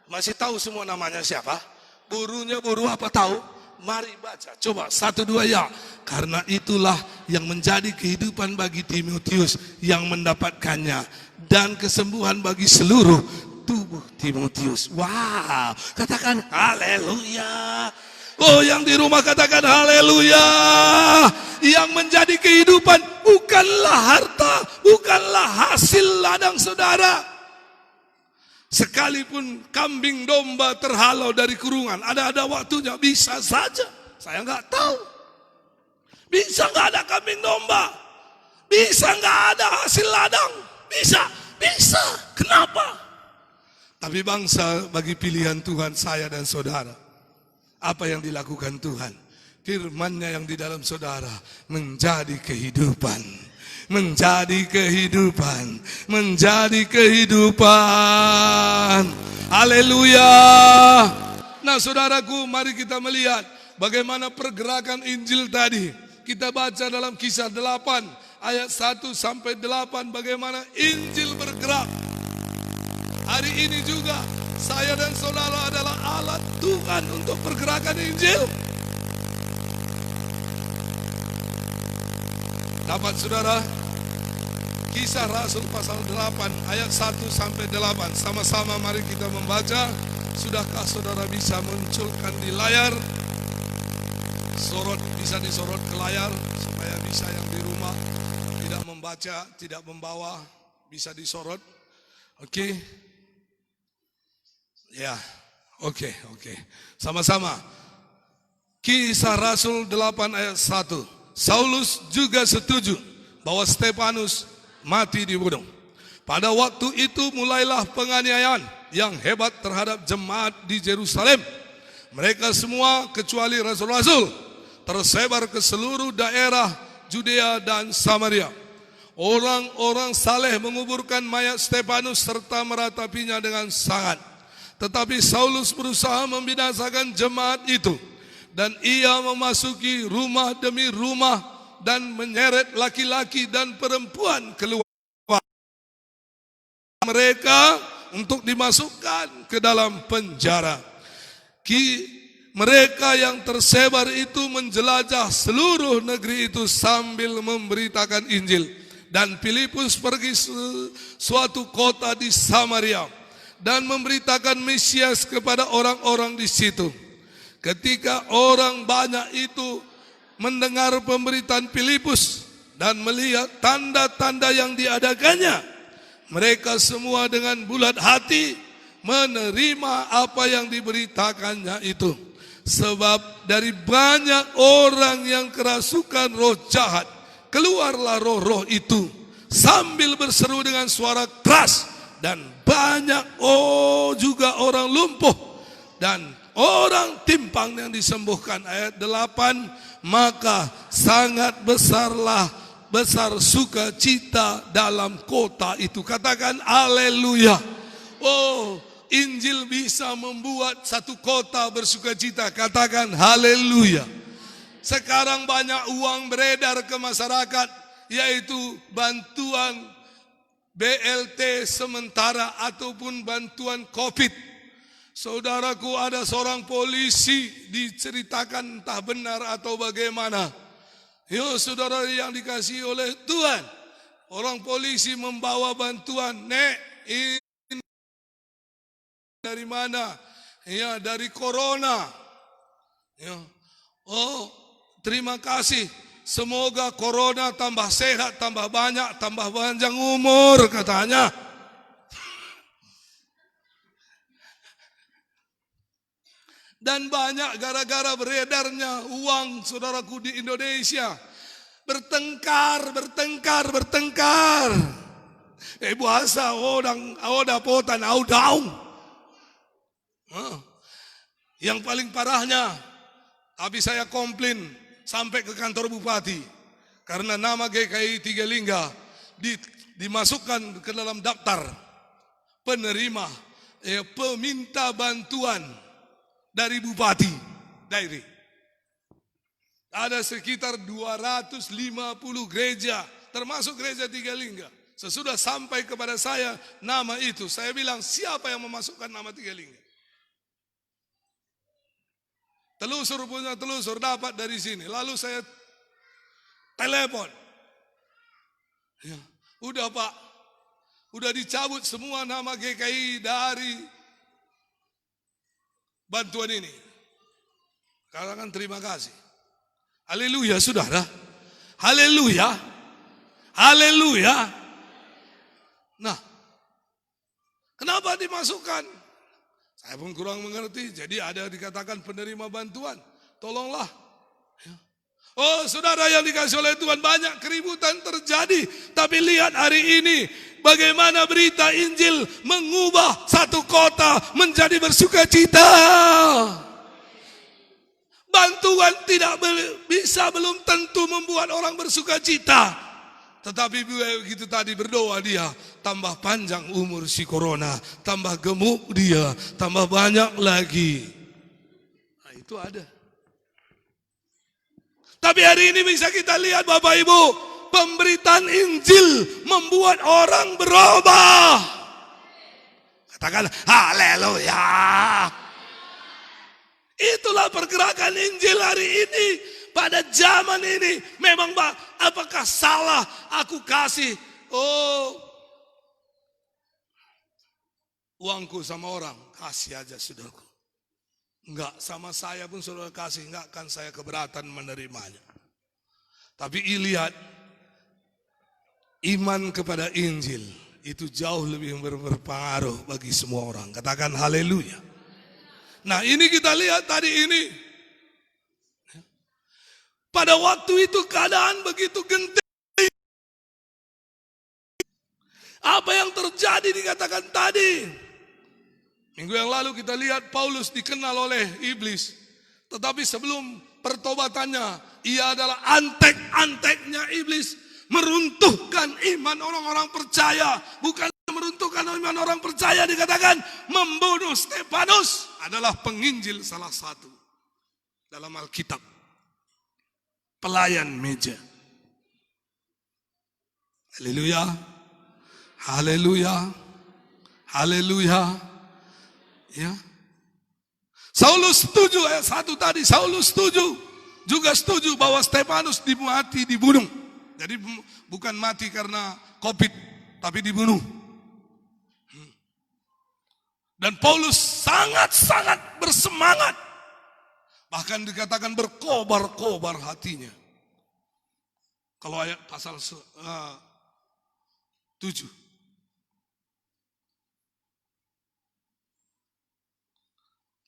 Speaker 4: Masih tahu semua namanya siapa? Burunya buru apa tahu? Mari baca, coba 1, 2 ya. Karena itulah yang menjadi kehidupan bagi Timotius yang mendapatkannya dan kesembuhan bagi seluruh tubuh Timotius. Wow, katakan haleluya. Oh, yang di rumah katakan haleluya. Yang menjadi kehidupan bukanlah harta, bukanlah hasil ladang saudara. Sekalipun kambing domba terhalau dari kurungan, ada waktunya, bisa saja. Saya nggak tahu. Bisa nggak ada kambing domba? Bisa nggak ada hasil ladang? Bisa. Kenapa? Tapi bangsa bagi pilihan Tuhan saya dan saudara. Apa yang dilakukan Tuhan? Firman-Nya yang di dalam saudara menjadi kehidupan. Menjadi kehidupan. Haleluya. Nah saudaraku, mari kita melihat bagaimana pergerakan Injil tadi. Kita baca dalam Kisah 8 ayat 1 sampai 8 bagaimana Injil bergerak. Hari ini juga Saya dan saudara adalah alat Tuhan untuk pergerakan Injil. Dapat saudara? Kisah Rasul pasal 8 ayat 1 sampai 8. Sama-sama mari kita membaca. Sudahkah saudara bisa munculkan di layar? Sorot, bisa disorot ke layar supaya bisa yang di rumah tidak membaca, tidak membawa, bisa disorot. Oke. Ya. Oke. Sama-sama. Kisah Rasul 8 ayat 1. Saulus juga setuju bahwa Stefanus mati dibunuh. Pada waktu itu mulailah penganiayaan yang hebat terhadap jemaat di Yerusalem. Mereka semua kecuali rasul-rasul tersebar ke seluruh daerah Judea dan Samaria. Orang-orang saleh menguburkan mayat Stefanus serta meratapinya dengan sangat. Tetapi Saulus berusaha membinasakan jemaat itu, dan ia memasuki rumah demi rumah dan menyeret laki-laki dan perempuan keluar mereka untuk dimasukkan ke dalam penjara. Mereka yang tersebar itu menjelajah seluruh negeri itu sambil memberitakan Injil. Dan Filipus pergi suatu kota di Samaria dan memberitakan Mesias kepada orang-orang di situ. Ketika orang banyak itu mendengar pemberitaan Filipus dan melihat tanda-tanda yang diadakannya, mereka semua dengan bulat hati menerima apa yang diberitakannya itu. Sebab dari banyak orang yang kerasukan roh jahat, keluarlah roh-roh itu sambil berseru dengan suara keras, dan banyak juga orang lumpuh dan orang timpang yang disembuhkan. Ayat 8, maka sangat besar sukacita dalam kota itu. Katakan haleluya. Oh, Injil bisa membuat satu kota bersukacita. Katakan haleluya. Sekarang banyak uang beredar ke masyarakat, yaitu bantuan BLT sementara ataupun bantuan COVID. Saudaraku, ada seorang polisi diceritakan entah benar atau bagaimana. Yo, saudara yang dikasihi oleh Tuhan, orang polisi membawa bantuan. Nek, ini dari mana? Ya, dari corona. Ya. Oh, terima kasih. Semoga corona tambah sehat, tambah banyak, tambah panjang umur, katanya. Dan banyak gara-gara beredarnya uang, saudaraku, di Indonesia. Bertengkar. Bahasa orang potan au daung. Yang paling parahnya, tapi saya komplain sampai ke kantor bupati karena nama GKI Tiga Lingga dimasukkan ke dalam daftar penerima peminta bantuan dari bupati daerah. Ada sekitar 250 gereja, termasuk gereja Tiga Lingga. Sesudah sampai kepada saya nama itu, saya bilang, siapa yang memasukkan nama Tiga Lingga? Telusur dapat dari sini. Lalu saya telepon. Ya, udah Pak, udah dicabut semua nama GKI dari bantuan ini. Katakan terima kasih. Haleluya, saudara. Haleluya. Nah, kenapa dimasukkan? Saya pun kurang mengerti. Jadi ada dikatakan penerima bantuan. Tolonglah. Oh, saudara yang dikasih oleh Tuhan, banyak keributan terjadi. Tapi lihat hari ini, bagaimana berita Injil mengubah satu kota menjadi bersukacita. Bantuan tidak bisa, belum tentu membuat orang bersukacita. Tetapi begitu tadi berdoa dia, tambah panjang umur si corona, tambah gemuk dia, tambah banyak lagi. Nah, itu ada. Tapi hari ini bisa kita lihat Bapak Ibu, pemberitaan Injil membuat orang berubah. Katakan haleluya. Itulah pergerakan Injil hari ini. Pada zaman ini. Memang apakah salah aku kasih uangku sama orang? Kasih aja saudaraku. Enggak, sama saya pun saudara kasih, enggak akan saya keberatan menerimanya. Tapi lihat, iman kepada Injil itu jauh lebih berpengaruh bagi semua orang. Katakan haleluya. Nah, ini kita lihat tadi ini. Pada waktu itu keadaan begitu genting. Apa yang terjadi dikatakan tadi? Minggu yang lalu kita lihat Paulus dikenal oleh iblis. Tetapi sebelum pertobatannya, ia adalah antek-anteknya iblis. Meruntuhkan iman orang-orang percaya. Bukan meruntuhkan iman orang percaya, dikatakan membunuh Stefanus adalah penginjil salah satu dalam Alkitab. Pelayan meja. Haleluya. Haleluya. Haleluya. Ya. Saulus setuju ayat 1 tadi. Saulus setuju. Juga setuju bahwa Stefanus dibunuh. Jadi bukan mati karena COVID, tapi dibunuh. Dan Paulus sangat-sangat bersemangat. Bahkan dikatakan berkobar-kobar hatinya. Kalau ayat pasal 7.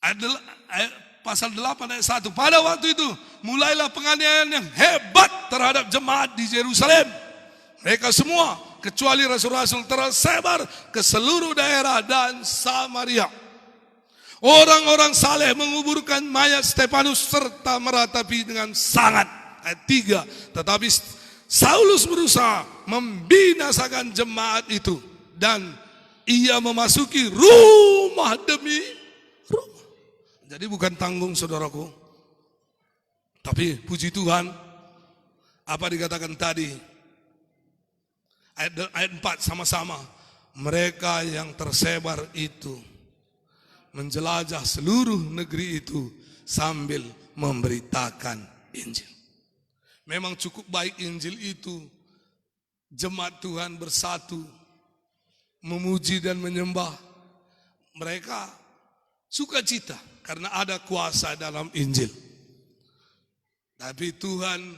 Speaker 4: Ayat pasal 8 ayat 1. Pada waktu itu mulailah penganiayaan yang hebat terhadap jemaat di Yerusalem. Mereka semua kecuali rasul-rasul tersebar ke seluruh daerah dan Samaria. Orang-orang saleh menguburkan mayat Stefanus serta meratapi dengan sangat. Ayat 3. Tetapi Saulus berusaha membinasakan jemaat itu. Dan ia memasuki rumah demi rumah. Jadi bukan tanggung saudaraku. Tapi puji Tuhan. Apa dikatakan tadi? Ayat 4 sama-sama. Mereka yang tersebar itu menjelajah seluruh negeri itu sambil memberitakan Injil. Memang cukup baik Injil itu. Jemaat Tuhan bersatu, memuji dan menyembah. Mereka sukacita karena ada kuasa dalam Injil. Tapi Tuhan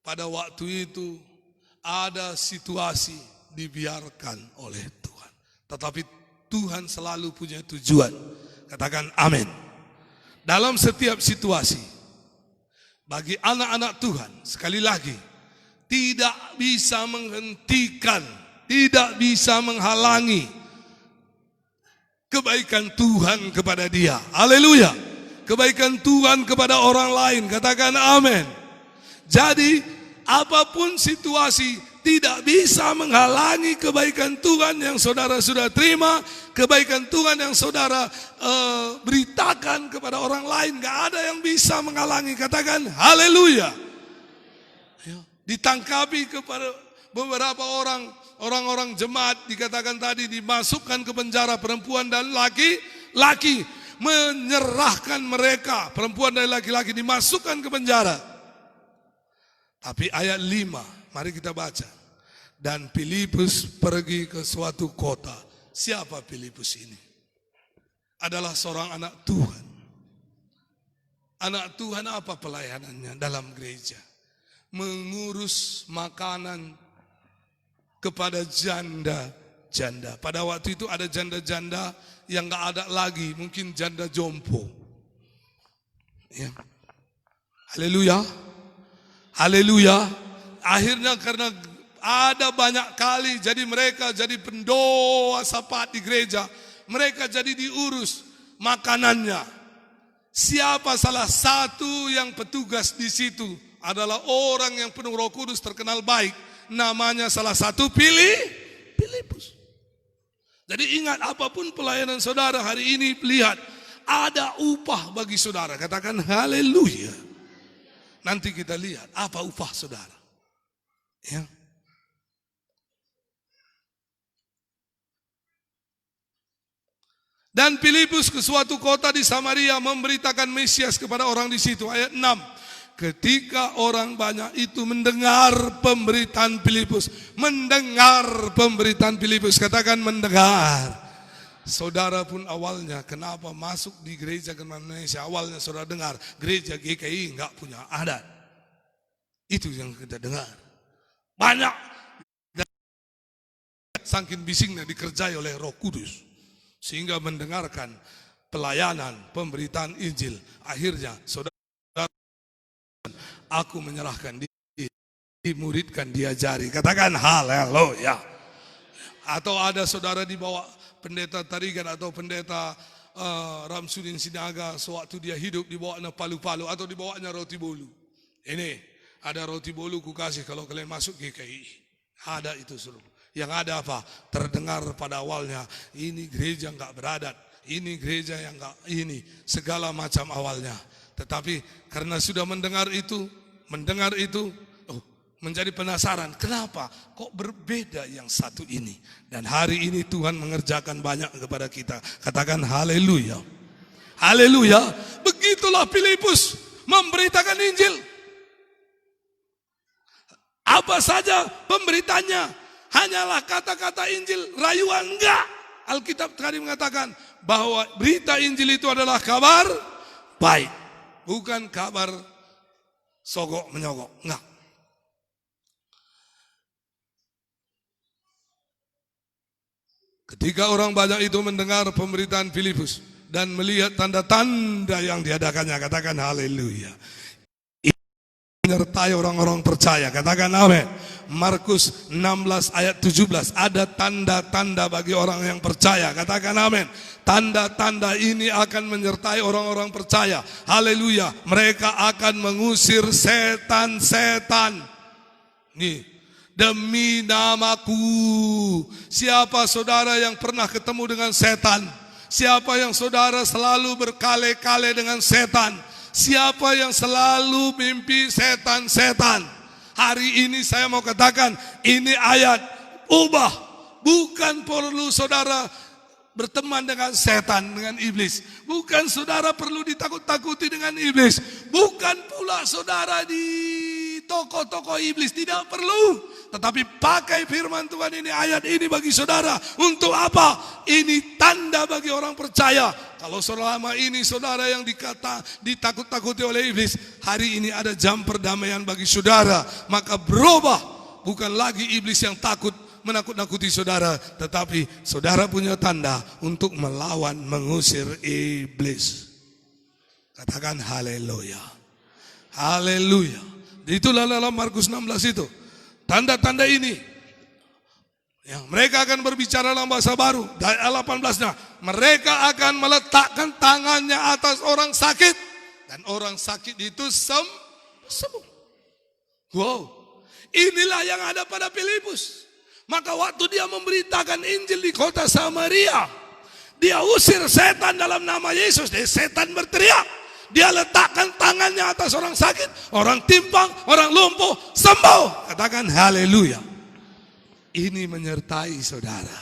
Speaker 4: pada waktu itu ada situasi dibiarkan oleh Tuhan. Tetapi Tuhan selalu punya tujuan. Katakan amin. Dalam setiap situasi, bagi anak-anak Tuhan, sekali lagi, tidak bisa menghentikan, tidak bisa menghalangi kebaikan Tuhan kepada dia. Haleluya. Kebaikan Tuhan kepada orang lain. Katakan amin. Jadi, apapun situasi, tidak bisa menghalangi kebaikan Tuhan yang saudara sudah terima, kebaikan Tuhan yang saudara beritakan kepada orang lain. Gak ada yang bisa menghalangi. Katakan haleluya. Ditangkapi kepada beberapa orang-orang jemaat, dikatakan tadi dimasukkan ke penjara, perempuan dan laki-laki, menyerahkan mereka, perempuan dan laki-laki dimasukkan ke penjara. Tapi ayat 5, mari kita baca. Dan Filipus pergi ke suatu kota. Siapa Filipus ini? Adalah seorang anak Tuhan. Anak Tuhan apa pelayanannya dalam gereja? Mengurus makanan kepada janda-janda. Pada waktu itu ada janda-janda yang gak ada lagi. Mungkin janda jompo. Ya. Haleluya. Haleluya. Akhirnya karena ada banyak kali, jadi mereka jadi pendoa sapat di gereja. Mereka jadi diurus makanannya. Siapa salah satu yang petugas di situ adalah orang yang penuh Roh Kudus, terkenal baik. Namanya salah satu Filipus. Jadi ingat, apapun pelayanan saudara hari ini, lihat ada upah bagi saudara. Katakan haleluya. Nanti kita lihat apa upah saudara. Ya. Dan Filipus ke suatu kota di Samaria memberitakan Mesias kepada orang di situ. Ayat 6. Ketika orang banyak itu mendengar pemberitaan Filipus. Mendengar pemberitaan Filipus. Katakan mendengar. Saudara pun awalnya kenapa masuk di gereja Indonesia? Awalnya saudara dengar gereja GKI enggak punya adat. Itu yang kita dengar. Banyak saking bisingnya dikerjai oleh Roh Kudus sehingga mendengarkan pelayanan pemberitaan Injil. Akhirnya saudara, aku menyerahkan diri, dimuridkan, diajari. Katakan haleluya. Atau ada saudara dibawa pendeta tarigan atau pendeta Ramsudin Sinaga, sewaktu dia hidup dibawanya palu-palu atau dibawanya roti bolu. Ini ada roti bolu ku kasih kalau kalian masuk GKI. Ada itu seluruh. Yang ada apa? Terdengar pada awalnya ini gereja enggak beradat, ini gereja yang enggak ini, segala macam awalnya. Tetapi karena sudah mendengar itu, menjadi penasaran, kenapa kok berbeda yang satu ini? Dan hari ini Tuhan mengerjakan banyak kepada kita. Katakan haleluya. Haleluya. Begitulah Filipus memberitakan Injil. Apa saja pemberitanya? Hanyalah kata-kata Injil, rayuan? Enggak. Alkitab tadi mengatakan bahwa berita Injil itu adalah kabar baik, bukan kabar sogok menyogok. Enggak. Ketika orang banyak itu mendengar pemberitaan Filipus dan melihat tanda-tanda yang diadakannya, katakan haleluya. Menyertai orang-orang percaya, katakan amin. Markus 16 ayat 17, ada tanda-tanda bagi orang yang percaya, katakan amin. Tanda-tanda ini akan menyertai orang-orang percaya. Haleluya. Mereka akan mengusir setan-setan. Nih, demi namaku. Siapa saudara yang pernah ketemu dengan setan? Siapa yang saudara selalu berkali-kali dengan setan? Siapa yang selalu mimpi setan-setan? Hari ini saya mau katakan, ini ayat ubah. Bukan perlu saudara berteman dengan setan, dengan iblis. Bukan saudara perlu ditakut-takuti dengan iblis. Bukan pula saudara di toko-toko iblis, tidak perlu. Tetapi pakai firman Tuhan ini, ayat ini bagi saudara. Untuk apa? Ini tanda bagi orang percaya. Kalau selama ini saudara yang ditakut-takuti oleh iblis, hari ini ada jam perdamaian bagi saudara. Maka berubah, bukan lagi iblis yang takut menakut-nakuti saudara, tetapi saudara punya tanda untuk melawan, mengusir iblis. Katakan haleluya. Haleluya. Itulah dalam Markus 16 itu. Tanda-tanda ini yang mereka akan berbicara dalam bahasa baru. Ayat 18-nya, mereka akan meletakkan tangannya atas orang sakit dan orang sakit itu sembuh. Wow. Inilah yang ada pada Filipus. Maka waktu dia memberitakan Injil di kota Samaria, dia usir setan dalam nama Yesus. Setan berteriak. Dia letakkan tangannya atas orang sakit, orang timpang, orang lumpuh, sembuh. Katakan haleluya. Ini menyertai saudara.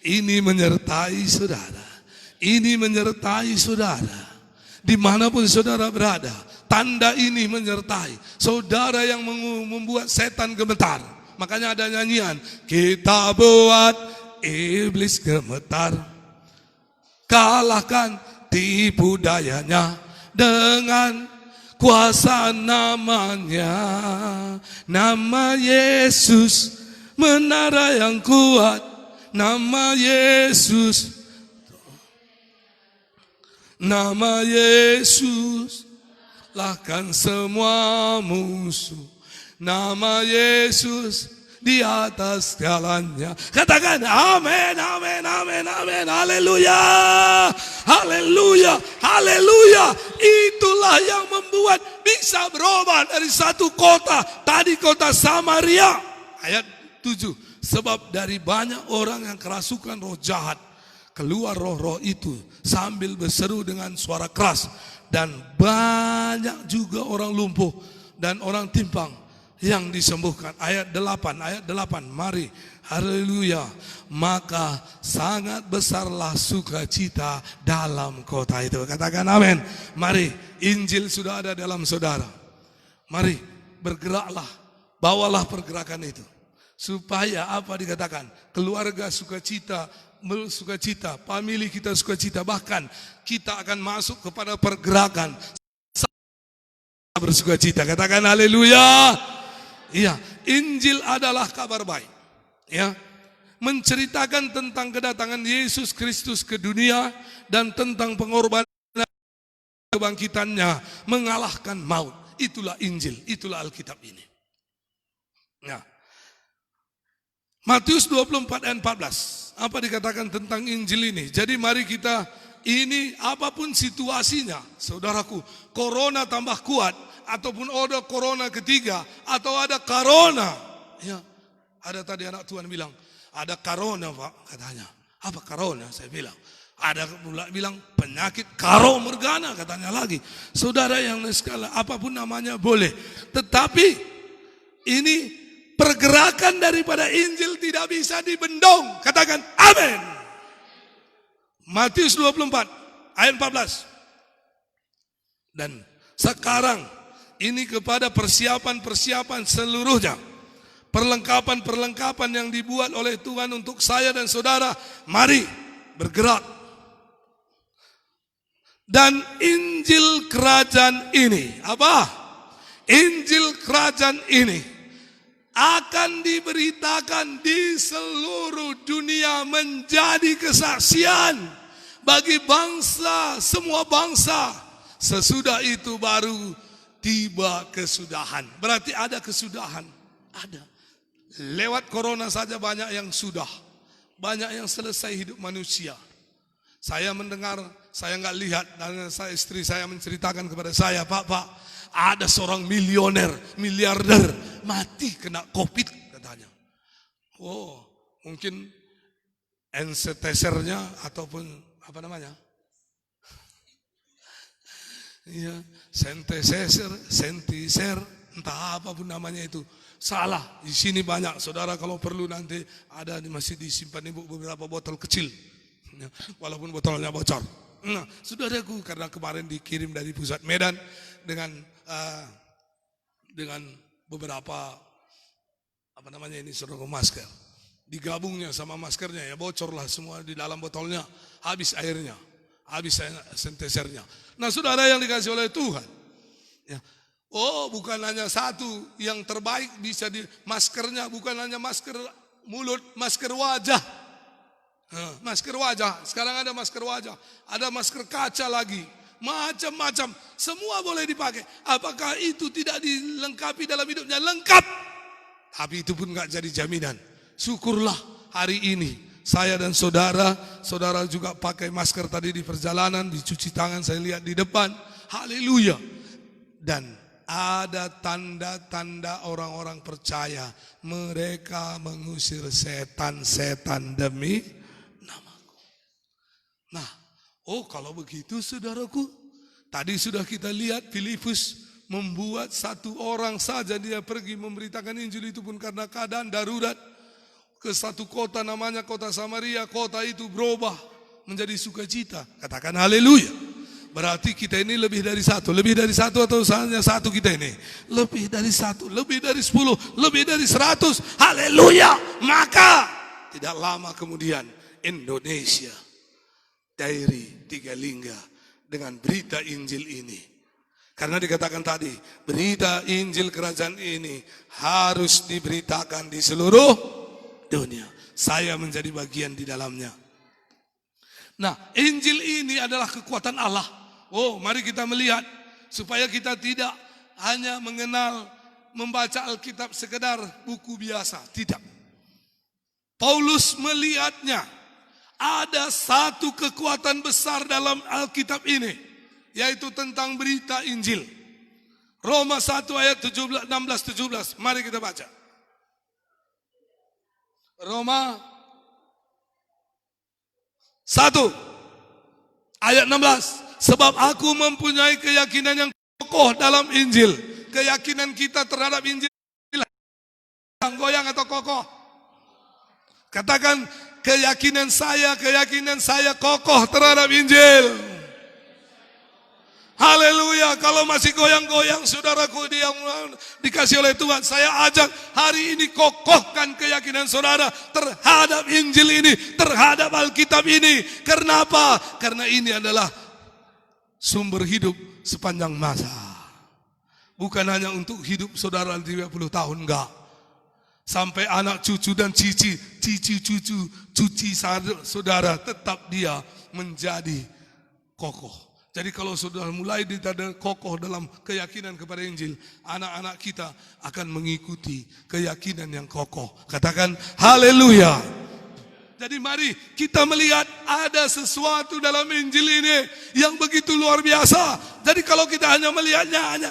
Speaker 4: Ini menyertai saudara. Ini menyertai saudara. Dimanapun saudara berada, tanda ini menyertai saudara yang membuat setan gemetar. Makanya ada nyanyian, kita buat iblis gemetar, kalahkan tipu dayanya dengan kuasa namanya. Nama Yesus menara yang kuat, nama Yesus, nama Yesus lahkan semua musuh. Nama Yesus di atas segalanya. Katakan amin, amin, amin, amin. Haleluya, haleluya, haleluya. Itulah yang membuat bisa berubah dari satu kota, tadi kota Samaria. Ayat 7, sebab dari banyak orang yang kerasukan roh jahat, keluar roh-roh itu sambil berseru dengan suara keras. Dan banyak juga orang lumpuh dan orang timpang yang disembuhkan. Ayat 8, mari, haleluya. Maka sangat besarlah sukacita dalam kota itu. Katakan amin. Mari, Injil sudah ada dalam saudara. Mari, bergeraklah, bawalah pergerakan itu. Supaya apa dikatakan? Keluarga sukacita, famili kita sukacita. Bahkan kita akan masuk kepada pergerakan bersukacita. Katakan haleluya. Iya, Injil adalah kabar baik. Ya, menceritakan tentang kedatangan Yesus Kristus ke dunia dan tentang pengorbanan kebangkitannya mengalahkan maut. Itulah Injil, itulah Alkitab ini. Nah, Matius 24 ayat 14. Apa dikatakan tentang Injil ini? Jadi mari kita, ini apapun situasinya, saudaraku, corona tambah kuat, ataupun ada corona ketiga, atau ada corona. Ya, ada tadi anak Tuhan bilang, ada corona Pak, katanya. Apa corona? Saya bilang. Ada pula bilang penyakit karo mergana, katanya lagi. Saudara yang sekali, apapun namanya boleh. Tetapi ini pergerakan daripada Injil tidak bisa dibendung. Katakan amin. Matius 24 ayat 14. Dan sekarang ini kepada persiapan-persiapan seluruhnya. Perlengkapan-perlengkapan yang dibuat oleh Tuhan untuk saya dan saudara. Mari bergerak. Dan Injil kerajaan ini, apa? Injil kerajaan ini akan diberitakan di seluruh dunia menjadi kesaksian bagi bangsa, semua bangsa. Sesudah itu baru tiba kesudahan. Berarti ada kesudahan. Ada. Lewat corona saja banyak yang sudah. Banyak yang selesai hidup manusia. Saya mendengar, saya nggak lihat, dan istri saya menceritakan kepada saya, Pak, ada seorang miliarder mati kena COVID, katanya. Oh, mungkin ancestresnya ataupun apa namanya? Iya, sentiser, entah apapun namanya itu. Salah, di sini banyak. Saudara kalau perlu nanti ada masih disimpan ibu beberapa botol kecil. Walaupun botolnya bocor. Nah, saudaraku, karena kemarin dikirim dari pusat Medan dengan beberapa apa namanya ini, saudara, masker. Digabungnya sama maskernya ya bocorlah semua di dalam botolnya, habis airnya, habis sanitisernya. Nah, saudara yang dikasih oleh Tuhan, ya, oh bukan hanya satu yang terbaik bisa di maskernya, bukan hanya masker mulut, masker wajah. Masker wajah, sekarang ada masker wajah, ada masker kaca lagi, macam-macam, semua boleh dipakai. Apakah itu tidak dilengkapi dalam hidupnya? Lengkap. Tapi itu pun nggak jadi jaminan. Syukurlah hari ini saya dan saudara juga pakai masker tadi di perjalanan, dicuci tangan saya lihat di depan. Haleluya. Dan ada tanda-tanda orang-orang percaya mereka mengusir setan-setan demi namaku. Nah, oh kalau begitu saudaraku, tadi sudah kita lihat Filipus membuat satu orang saja dia pergi memberitakan Injil, itu pun karena keadaan darurat, ke satu kota namanya kota Samaria. Kota itu berubah menjadi sukacita. Katakan haleluya. Berarti kita ini lebih dari satu atau hanya satu kita ini? Lebih dari satu, lebih dari 10, lebih dari 100. Haleluya. Maka tidak lama kemudian Indonesia dari Tiga Lingga dengan berita Injil ini. Karena dikatakan tadi, berita Injil kerajaan ini harus diberitakan di seluruh dunia. Saya menjadi bagian di dalamnya. Nah, Injil ini adalah kekuatan Allah. Oh, mari kita melihat supaya kita tidak hanya mengenal membaca Alkitab sekedar buku biasa. Tidak. Paulus melihatnya ada satu kekuatan besar dalam Alkitab ini, yaitu tentang berita Injil. Roma 1 ayat 16-17. Mari kita baca. Roma 1 ayat 16. Sebab aku mempunyai keyakinan yang kokoh dalam Injil. Keyakinan kita terhadap Injil goyang atau kokoh? Katakan, keyakinan saya kokoh terhadap Injil. Haleluya. Kalau masih goyang-goyang, saudaraku yang dikasih oleh Tuhan, saya ajak hari ini kokohkan keyakinan saudara terhadap Injil ini, terhadap Alkitab ini. Karena apa? Karena ini adalah sumber hidup sepanjang masa. Bukan hanya untuk hidup saudara 30 tahun, enggak. Sampai anak cucu dan cuci saudara, tetap dia menjadi kokoh. Jadi kalau sudah mulai ditanda kokoh dalam keyakinan kepada Injil, anak-anak kita akan mengikuti keyakinan yang kokoh. Katakan haleluya. Jadi mari kita melihat ada sesuatu dalam Injil ini yang begitu luar biasa. Jadi kalau kita hanya melihatnya,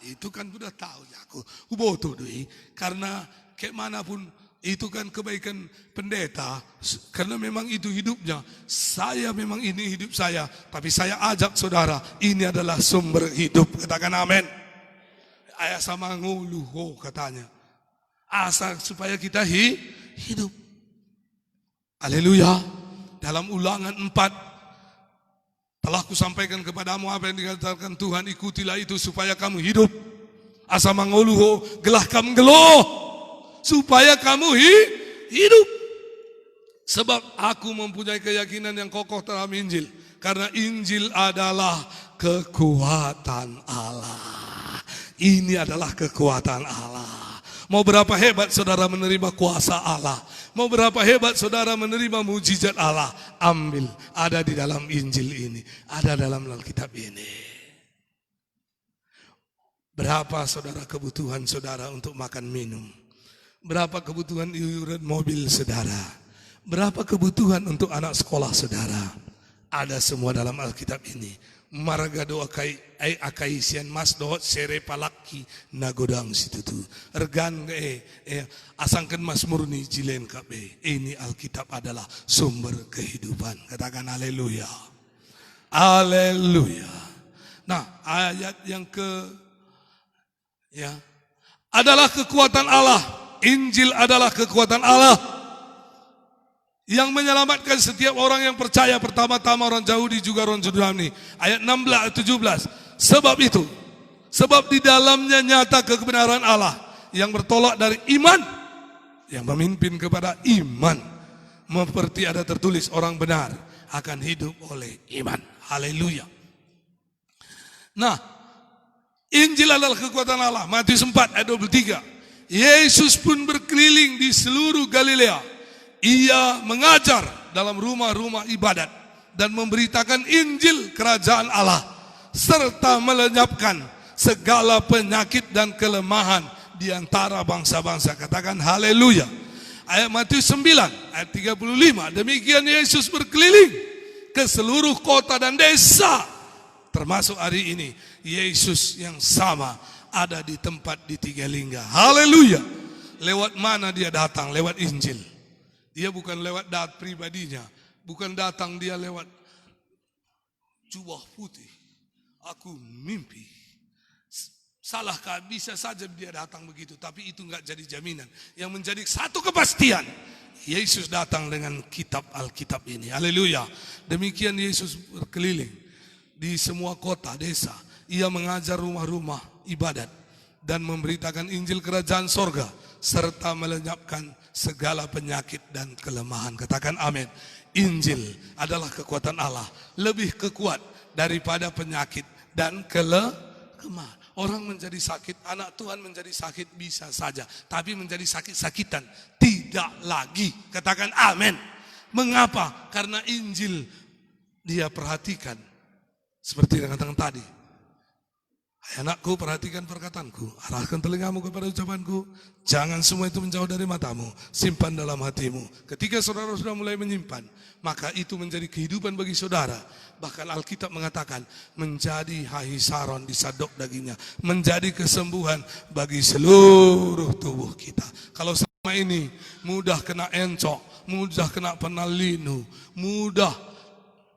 Speaker 4: itu kan sudah tahu ya aku bodoh deh. Karena kayak manapun itu kan kebaikan pendeta, karena memang itu hidupnya. Saya memang ini hidup saya, tapi saya ajak saudara, ini adalah sumber hidup. Katakan amin. Ayah sama nguluh katanya, asal supaya kita hidup. Haleluya. Dalam Ulangan 4, telah kusampaikan kepadamu apa yang dikatakan Tuhan, ikutilah itu supaya kamu hidup. Asa manguluh gelah kamu geloh, supaya kamu hidup. Sebab aku mempunyai keyakinan yang kokoh terhadap Injil. Karena Injil adalah kekuatan Allah. Ini adalah kekuatan Allah. Mau berapa hebat saudara menerima kuasa Allah, mau berapa hebat saudara menerima mujizat Allah, ambil. Ada di dalam Injil ini, ada dalam Alkitab ini. Berapa saudara kebutuhan saudara untuk makan minum? Berapa kebutuhan iuran mobil saudara? Berapa kebutuhan untuk anak sekolah saudara? Ada semua dalam Alkitab ini. Marga doa akai sian mas doa sere palaki nagodang situtu. Ergan asangkan mas murni jilen kabe. Ini Alkitab adalah sumber kehidupan. Katakan haleluya. Haleluya. Nah, ayat yang adalah kekuatan Allah. Injil adalah kekuatan Allah yang menyelamatkan setiap orang yang percaya, pertama-tama orang Yahudi juga orang Yunani. Ayat 16-17. Sebab di dalamnya nyata kebenaran Allah yang bertolak dari iman, yang memimpin kepada iman. Seperti ada tertulis, orang benar akan hidup oleh iman. Haleluya. Nah, Injil adalah kekuatan Allah. Matius 4 ayat 23. Yesus pun berkeliling di seluruh Galilea. Ia mengajar dalam rumah-rumah ibadat dan memberitakan Injil kerajaan Allah, serta melenyapkan segala penyakit dan kelemahan di antara bangsa-bangsa. Katakan haleluya. Ayat Matius 9 ayat 35. Demikian Yesus berkeliling ke seluruh kota dan desa. Termasuk hari ini Yesus yang sama ada di tempat di Tiga Lingga. Haleluya. Lewat mana dia datang? Lewat Injil. Dia bukan lewat dat pribadinya. Bukan datang dia lewat jubah putih. Aku mimpi. Salahkah? Bisa saja dia datang begitu. Tapi itu enggak jadi jaminan. Yang menjadi satu kepastian, Yesus datang dengan kitab Alkitab ini. Haleluya. Demikian Yesus berkeliling di semua kota, desa. Ia mengajar rumah-rumah ibadat dan memberitakan Injil kerajaan sorga, serta melenyapkan segala penyakit dan kelemahan. Katakan amin. Injil adalah kekuatan Allah, lebih kekuat daripada penyakit dan kelemahan. Orang menjadi sakit, anak Tuhan menjadi sakit bisa saja, tapi menjadi sakit-sakitan tidak lagi. Katakan amin. Mengapa? Karena Injil dia perhatikan. Seperti yang katakan tadi, anakku, perhatikan perkataanku, arahkan telingamu kepada ucapanku, jangan semua itu menjauh dari matamu, simpan dalam hatimu. Ketika saudara sudah mulai menyimpan, maka itu menjadi kehidupan bagi saudara. Bahkan Alkitab mengatakan menjadi hahisaron, disadok dagingnya, menjadi kesembuhan bagi seluruh tubuh kita. Kalau selama ini mudah kena encok, mudah kena penalinu, mudah,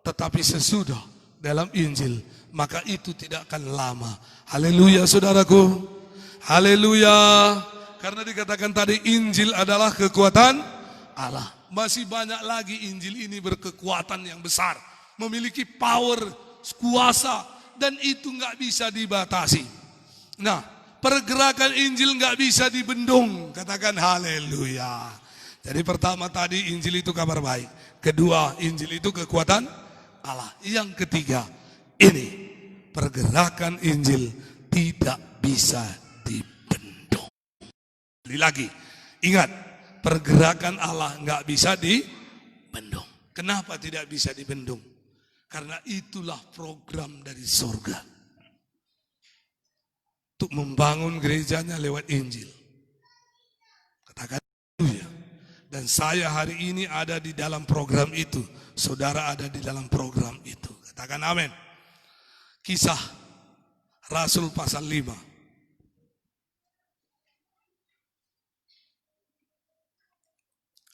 Speaker 4: tetapi sesudah dalam Injil, maka itu tidak akan lama. Haleluya saudaraku. Haleluya. karena dikatakan tadi Injil adalah kekuatan Allah. Masih banyak lagi Injil ini berkekuatan yang besar, memiliki power, kuasa, dan itu nggak bisa dibatasi. Nah, pergerakan Injil nggak bisa dibendung. Katakan haleluya. Jadi pertama tadi Injil itu kabar baik. Kedua, Injil itu kekuatan Allah. Yang ketiga, ini pergerakan Injil tidak bisa dibendung. Lagi, ingat, pergerakan Allah nggak bisa dibendung. Kenapa tidak bisa dibendung? Karena itulah program dari surga untuk membangun gerejanya lewat Injil. Katakan haleluya. Dan saya hari ini ada di dalam program itu. Saudara ada di dalam program itu. Katakan amin. Kisah Rasul pasal 5.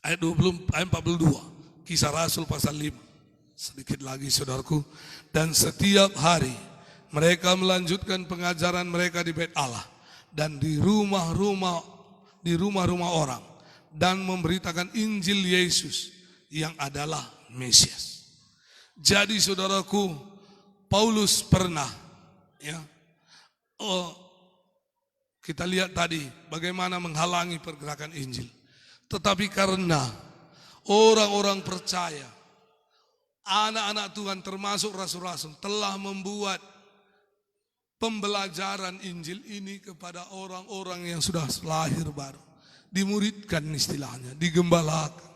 Speaker 4: Ayat 42. Kisah Rasul pasal 5. Sedikit lagi saudaraku. Dan setiap hari mereka melanjutkan pengajaran mereka di bait Allah dan di rumah-rumah orang, dan memberitakan Injil Yesus yang adalah Mesias. Jadi saudaraku, Paulus pernah, kita lihat tadi bagaimana menghalangi pergerakan Injil. Tetapi karena orang-orang percaya, anak-anak Tuhan termasuk rasul-rasul telah membuat pembelajaran Injil ini kepada orang-orang yang sudah lahir baru. Dimuridkan istilahnya, digembalakan.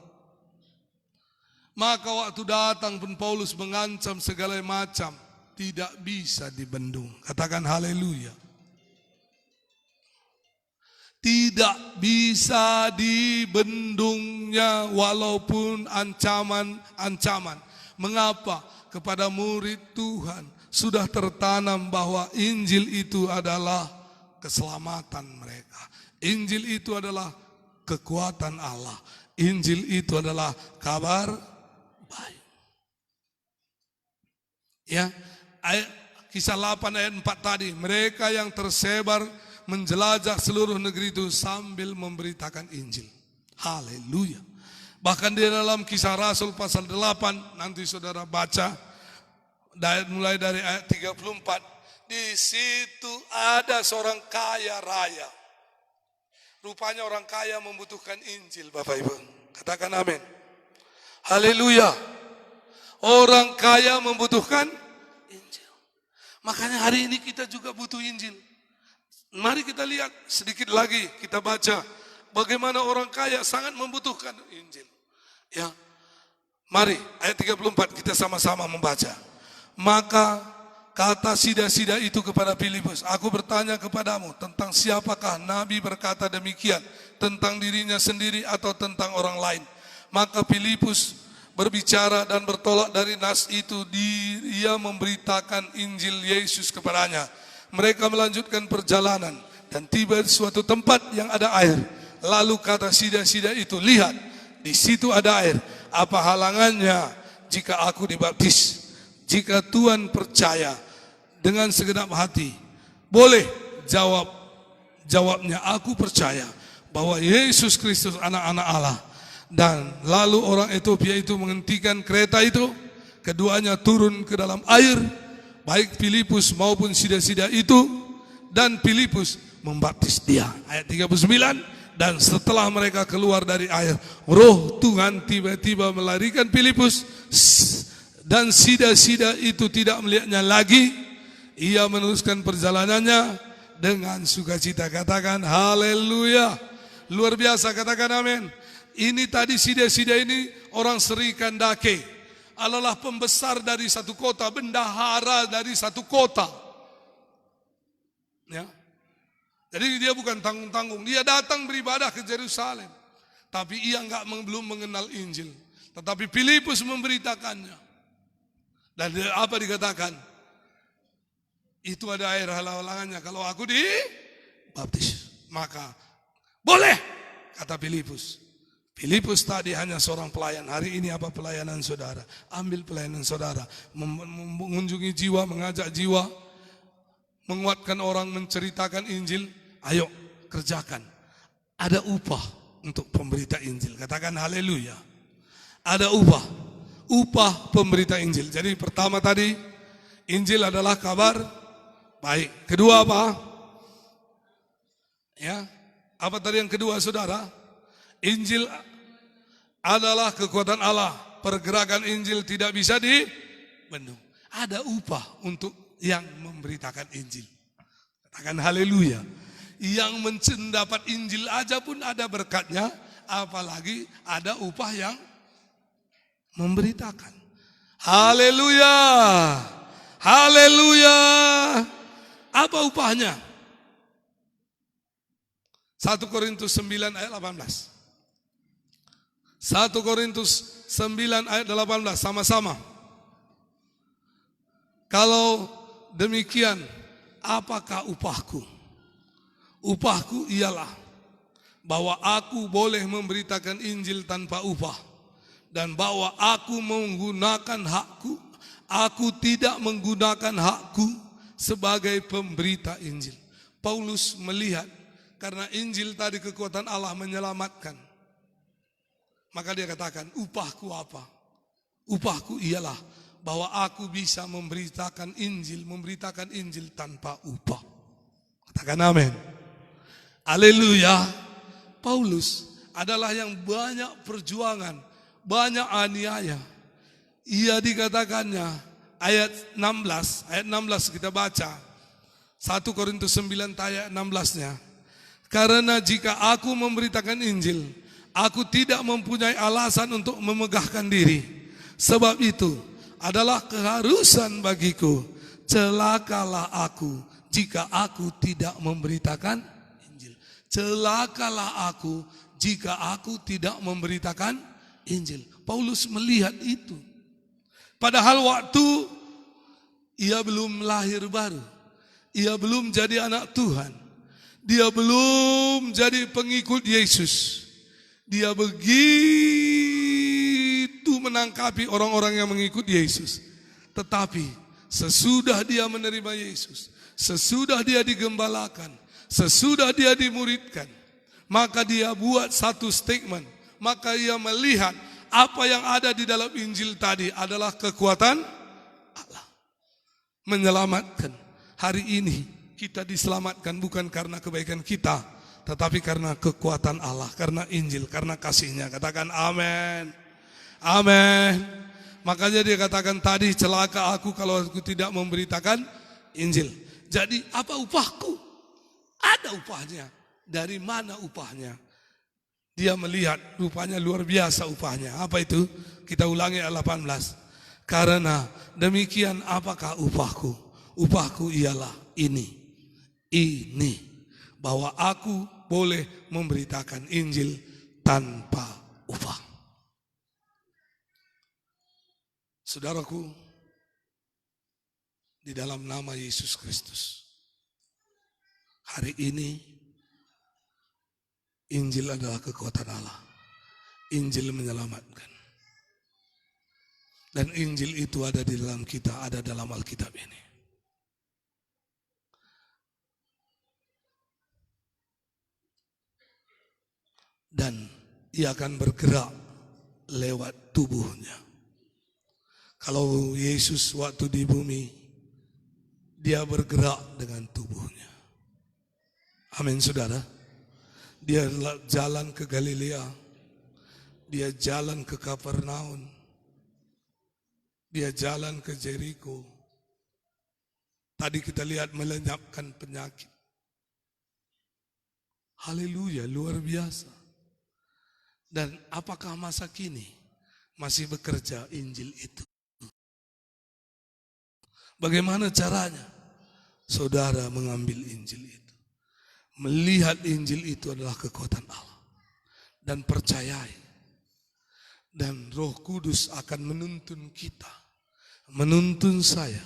Speaker 4: Maka waktu datang pun Paulus mengancam segala macam, tidak bisa dibendung. Katakan haleluya. Tidak bisa dibendungnya walaupun ancaman-ancaman. Mengapa? Kepada murid Tuhan sudah tertanam bahwa Injil itu adalah keselamatan mereka. Injil itu adalah kekuatan Allah. Injil itu adalah kabar baik. Ya, kisah 8 ayat 4 tadi, mereka yang tersebar menjelajah seluruh negeri itu sambil memberitakan Injil. Haleluya. Bahkan di dalam kisah Rasul pasal 8, nanti saudara baca mulai dari ayat 34, di situ ada seorang kaya raya. Rupanya orang kaya membutuhkan Injil, Bapak Ibu. Katakan amin. Haleluya. Orang kaya membutuhkan Injil. Makanya hari ini kita juga butuh Injil. Mari kita lihat sedikit lagi, kita baca bagaimana orang kaya sangat membutuhkan Injil. Ya. Mari ayat 34 kita sama-sama membaca. Maka kata sida-sida itu kepada Filipus, aku bertanya kepadamu tentang siapakah Nabi berkata demikian, tentang dirinya sendiri atau tentang orang lain. Maka Filipus berbicara dan bertolak dari nas itu, dia memberitakan Injil Yesus kepadanya. Mereka melanjutkan perjalanan dan tiba di suatu tempat yang ada air. Lalu kata sida-sida itu, lihat, di situ ada air. Apa halangannya jika aku dibaptis? Jika Tuhan percaya dengan segenap hati, boleh. Jawabnya, aku percaya bahwa Yesus Kristus anak-anak Allah. Dan lalu orang Ethiopia itu menghentikan kereta itu, keduanya turun ke dalam air, baik Filipus maupun sida-sida itu, dan Filipus membaptis dia. Ayat 39, dan setelah mereka keluar dari air, roh Tuhan tiba-tiba melarikan Filipus, dan sida-sida itu tidak melihatnya lagi. Ia meneruskan perjalanannya dengan sukacita. Katakan haleluya. Luar biasa, katakan amin. Ini tadi sida-sida ini orang Sri Kandake, adalah pembesar dari satu kota, bendahara dari satu kota. Ya. Jadi dia bukan tanggung-tanggung, dia datang beribadah ke Yerusalem. Tapi ia belum mengenal Injil. Tetapi Filipus memberitakannya. Dan apa dikatakan? Itu ada air halangannya. Kalau aku dibaptis, maka boleh, kata Filipus. Filipus tadi hanya seorang pelayan. Hari ini apa pelayanan saudara? Ambil pelayanan saudara. Mengunjungi jiwa, mengajak jiwa, menguatkan orang, menceritakan Injil. Ayo kerjakan. ada upah untuk pemberita Injil. Katakan haleluya. Ada upah pemberita Injil. Jadi pertama tadi, Injil adalah kabar baik. Kedua apa? Ya, apa tadi yang kedua, saudara? Injil adalah kekuatan Allah. Pergerakan Injil tidak bisa dibendung. Ada upah untuk yang memberitakan Injil. Katakan haleluya. Yang mendapat Injil aja pun ada berkatnya, apalagi ada upah yang memberitakan. Haleluya. Haleluya. Apa upahnya? 1 Korintus 9 ayat 18. 1 Korintus 9 ayat 18 sama-sama. Kalau demikian, apakah upahku? Upahku ialah bahwa aku boleh memberitakan Injil tanpa upah, dan bahwa aku menggunakan hakku, aku tidak menggunakan hakku sebagai pemberita Injil. Paulus melihat karena Injil tadi kekuatan Allah menyelamatkan, maka dia katakan, upahku apa? Upahku ialah bahwa aku bisa memberitakan Injil tanpa upah. Katakan amin. Haleluya. Paulus adalah yang banyak perjuangan, banyak aniaya. Ia dikatakannya ayat 16 kita baca. 1 Korintus 9 ayat 16-nya. Karena jika aku memberitakan Injil, aku tidak mempunyai alasan untuk memegahkan diri. Sebab itu adalah keharusan bagiku. Celakalah aku jika aku tidak memberitakan Injil. Celakalah aku jika aku tidak memberitakan Injil. Paulus melihat itu. Padahal waktu ia belum lahir baru. Ia belum jadi anak Tuhan. Dia belum jadi pengikut Yesus. Dia begitu menangkapi orang-orang yang mengikut Yesus. Tetapi sesudah dia menerima Yesus, sesudah dia digembalakan, sesudah dia dimuridkan, maka dia buat satu statement. Maka ia melihat apa yang ada di dalam Injil tadi adalah kekuatan Allah menyelamatkan. Hari ini kita diselamatkan bukan karena kebaikan kita, tetapi karena kekuatan Allah, karena Injil, karena kasih-Nya. Katakan amin. Amin. Makanya dia katakan tadi, celaka aku kalau aku tidak memberitakan Injil. Jadi apa upahku? Ada upahnya. Dari mana upahnya? Dia melihat rupanya luar biasa upahnya. Apa itu? Kita ulangi ayat 18. Karena demikian apakah upahku? Upahku ialah ini, bahwa aku boleh memberitakan Injil tanpa upah. Saudaraku, di dalam nama Yesus Kristus, hari ini Injil adalah kekuatan Allah. Injil menyelamatkan. Dan Injil itu ada di dalam kita, ada dalam Alkitab ini. Dan ia akan bergerak lewat tubuhnya. Kalau Yesus waktu di bumi, dia bergerak dengan tubuhnya. Amin, saudara. Dia jalan ke Galilea, dia jalan ke Kapernaum, dia jalan ke Jericho. Tadi kita lihat melenyapkan penyakit. Haleluya, luar biasa. Dan apakah masa kini masih bekerja Injil itu? Bagaimana caranya? Saudara mengambil Injil itu. Melihat Injil itu adalah kekuatan Allah. Dan percayai. Dan Roh Kudus akan menuntun kita. Menuntun saya.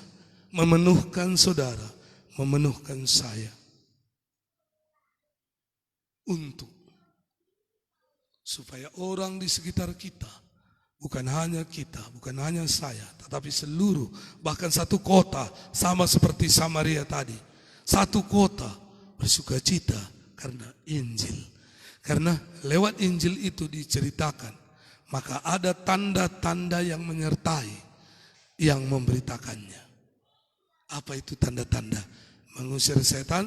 Speaker 4: Memenuhkan saudara. Memenuhkan saya. Untuk supaya orang di sekitar kita, bukan hanya kita, bukan hanya saya, tetapi seluruh, bahkan satu kota, sama seperti Samaria tadi. Satu kota bersukacita karena Injil. Karena lewat Injil itu diceritakan, maka ada tanda-tanda yang menyertai yang memberitakannya. Apa itu tanda-tanda? Mengusir setan,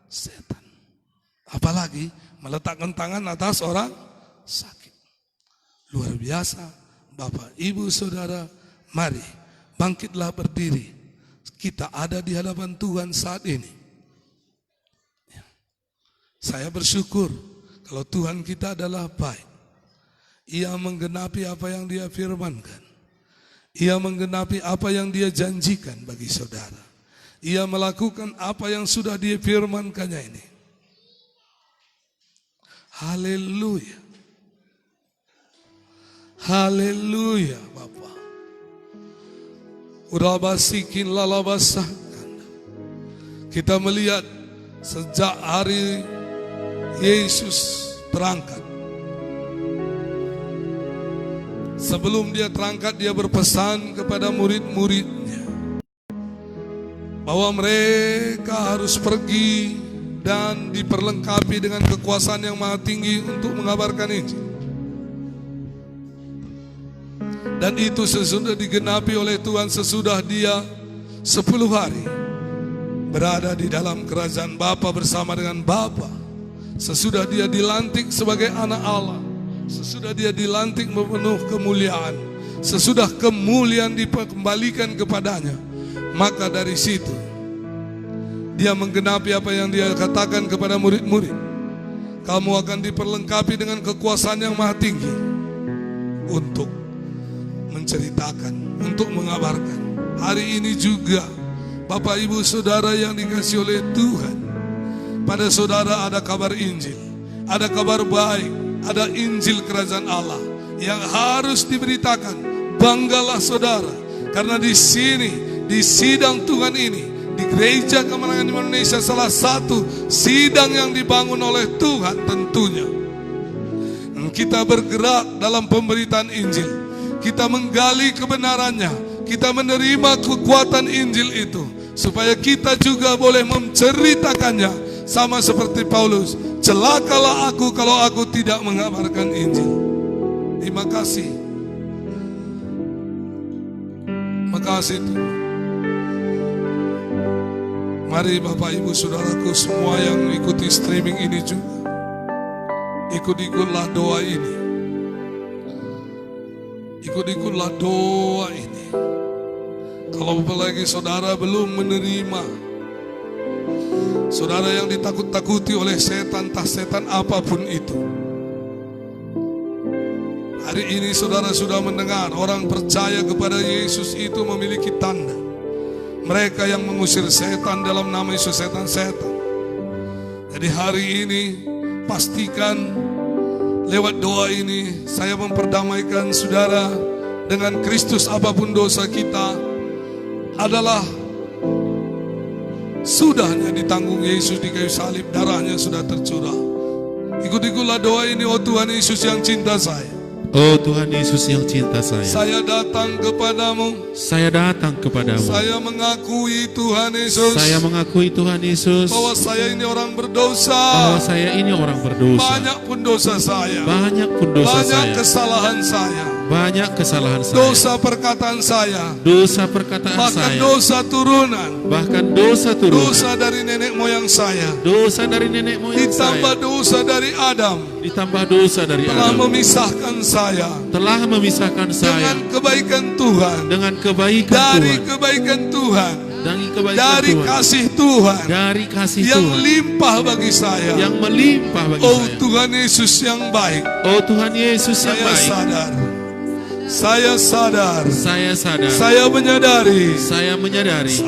Speaker 4: setan. Apalagi meletakkan tangan atas orang sakit. Luar biasa. Bapak, Ibu, Saudara, mari bangkitlah berdiri. Kita ada di hadapan Tuhan saat ini. Saya bersyukur kalau Tuhan kita adalah baik. Ia menggenapi apa yang Dia firmankan. Ia menggenapi apa yang Dia janjikan bagi saudara. Ia melakukan apa yang sudah Dia firmankannya ini. Haleluya. Haleluya, Bapak. Urabasikin lalabasakan. Kita melihat sejak hari Yesus terangkat. Sebelum Dia terangkat, Dia berpesan kepada murid-muridnya bahwa mereka harus pergi dan diperlengkapi dengan kekuasaan yang maha tinggi untuk mengabarkan Injil. Dan itu sesudah digenapi oleh Tuhan sesudah Dia 10 hari berada di dalam kerajaan Bapa bersama dengan Bapa. Sesudah Dia dilantik sebagai anak Allah, sesudah Dia dilantik memenuh kemuliaan, sesudah kemuliaan dikembalikan kepadanya, maka dari situ Dia menggenapi apa yang Dia katakan kepada murid-murid. Kamu akan diperlengkapi dengan kekuasaan yang maha tinggi untuk menceritakan, untuk mengabarkan. Hari ini juga Bapak, Ibu, Saudara yang dikasihi oleh Tuhan, pada saudara ada kabar Injil, ada kabar baik, ada Injil kerajaan Allah yang harus diberitakan. Banggalah saudara, karena di sini, di sidang Tuhan ini, di Gereja Kemenangan Indonesia, salah satu sidang yang dibangun oleh Tuhan tentunya. Dan kita bergerak dalam pemberitaan Injil. Kita menggali kebenarannya, kita menerima kekuatan Injil itu, supaya kita juga boleh menceritakannya. Sama seperti Paulus, celakalah aku kalau aku tidak mengabarkan Injil. Terima kasih. Makasih Tuhan. Mari Bapak, Ibu, Saudaraku semua yang mengikuti streaming ini juga, ikut-ikutlah doa ini. Ikut-ikutlah doa ini. Kalau apalagi saudara belum menerima, saudara yang ditakut-takuti oleh setan, entah setan apapun itu, hari ini saudara sudah mendengar orang percaya kepada Yesus itu memiliki tanda. Mereka yang mengusir setan dalam nama Yesus, setan-setan. Jadi hari ini pastikan lewat doa ini saya memperdamaikan saudara dengan Kristus. Apapun dosa kita adalah sudahnya ditanggung Yesus di kayu salib, darahnya sudah tercurah. Ikut-ikutlah doa ini. Oh Tuhan Yesus yang cinta saya,
Speaker 1: Oh Tuhan Yesus yang cinta saya
Speaker 4: datang kepadamu.
Speaker 1: Saya datang kepadamu.
Speaker 4: Saya mengakui Tuhan Yesus,
Speaker 1: Saya mengakui Tuhan Yesus
Speaker 4: bahwa saya ini orang berdosa.
Speaker 1: bahwa saya ini orang berdosa.
Speaker 4: Banyak pun dosa saya,
Speaker 1: Banyak pun dosa
Speaker 4: banyak
Speaker 1: saya,
Speaker 4: kesalahan saya,
Speaker 1: banyak kesalahan saya,
Speaker 4: dosa perkataan saya,
Speaker 1: dosa perkataan
Speaker 4: bahkan
Speaker 1: saya,
Speaker 4: dosa turunan,
Speaker 1: bahkan dosa turunan,
Speaker 4: dosa dari nenek moyang saya,
Speaker 1: dosa dari nenek moyang
Speaker 4: ditambah
Speaker 1: saya,
Speaker 4: dosa dari Adam,
Speaker 1: ditambah dosa dari
Speaker 4: telah
Speaker 1: Adam,
Speaker 4: memisahkan saya
Speaker 1: telah memisahkan saya
Speaker 4: dengan kebaikan Tuhan,
Speaker 1: dengan kebaikan
Speaker 4: dari
Speaker 1: Tuhan,
Speaker 4: kebaikan Tuhan,
Speaker 1: dari kebaikan
Speaker 4: dari
Speaker 1: Tuhan,
Speaker 4: kasih Tuhan
Speaker 1: dari kasih
Speaker 4: yang
Speaker 1: Tuhan
Speaker 4: limpah bagi saya.
Speaker 1: yang melimpah bagi
Speaker 4: Oh
Speaker 1: saya.
Speaker 4: Tuhan Yesus yang baik,
Speaker 1: Oh Tuhan Yesus yang
Speaker 4: saya
Speaker 1: baik,
Speaker 4: sadar, saya sadar,
Speaker 1: saya sadar,
Speaker 4: saya menyadari
Speaker 1: saya menyadari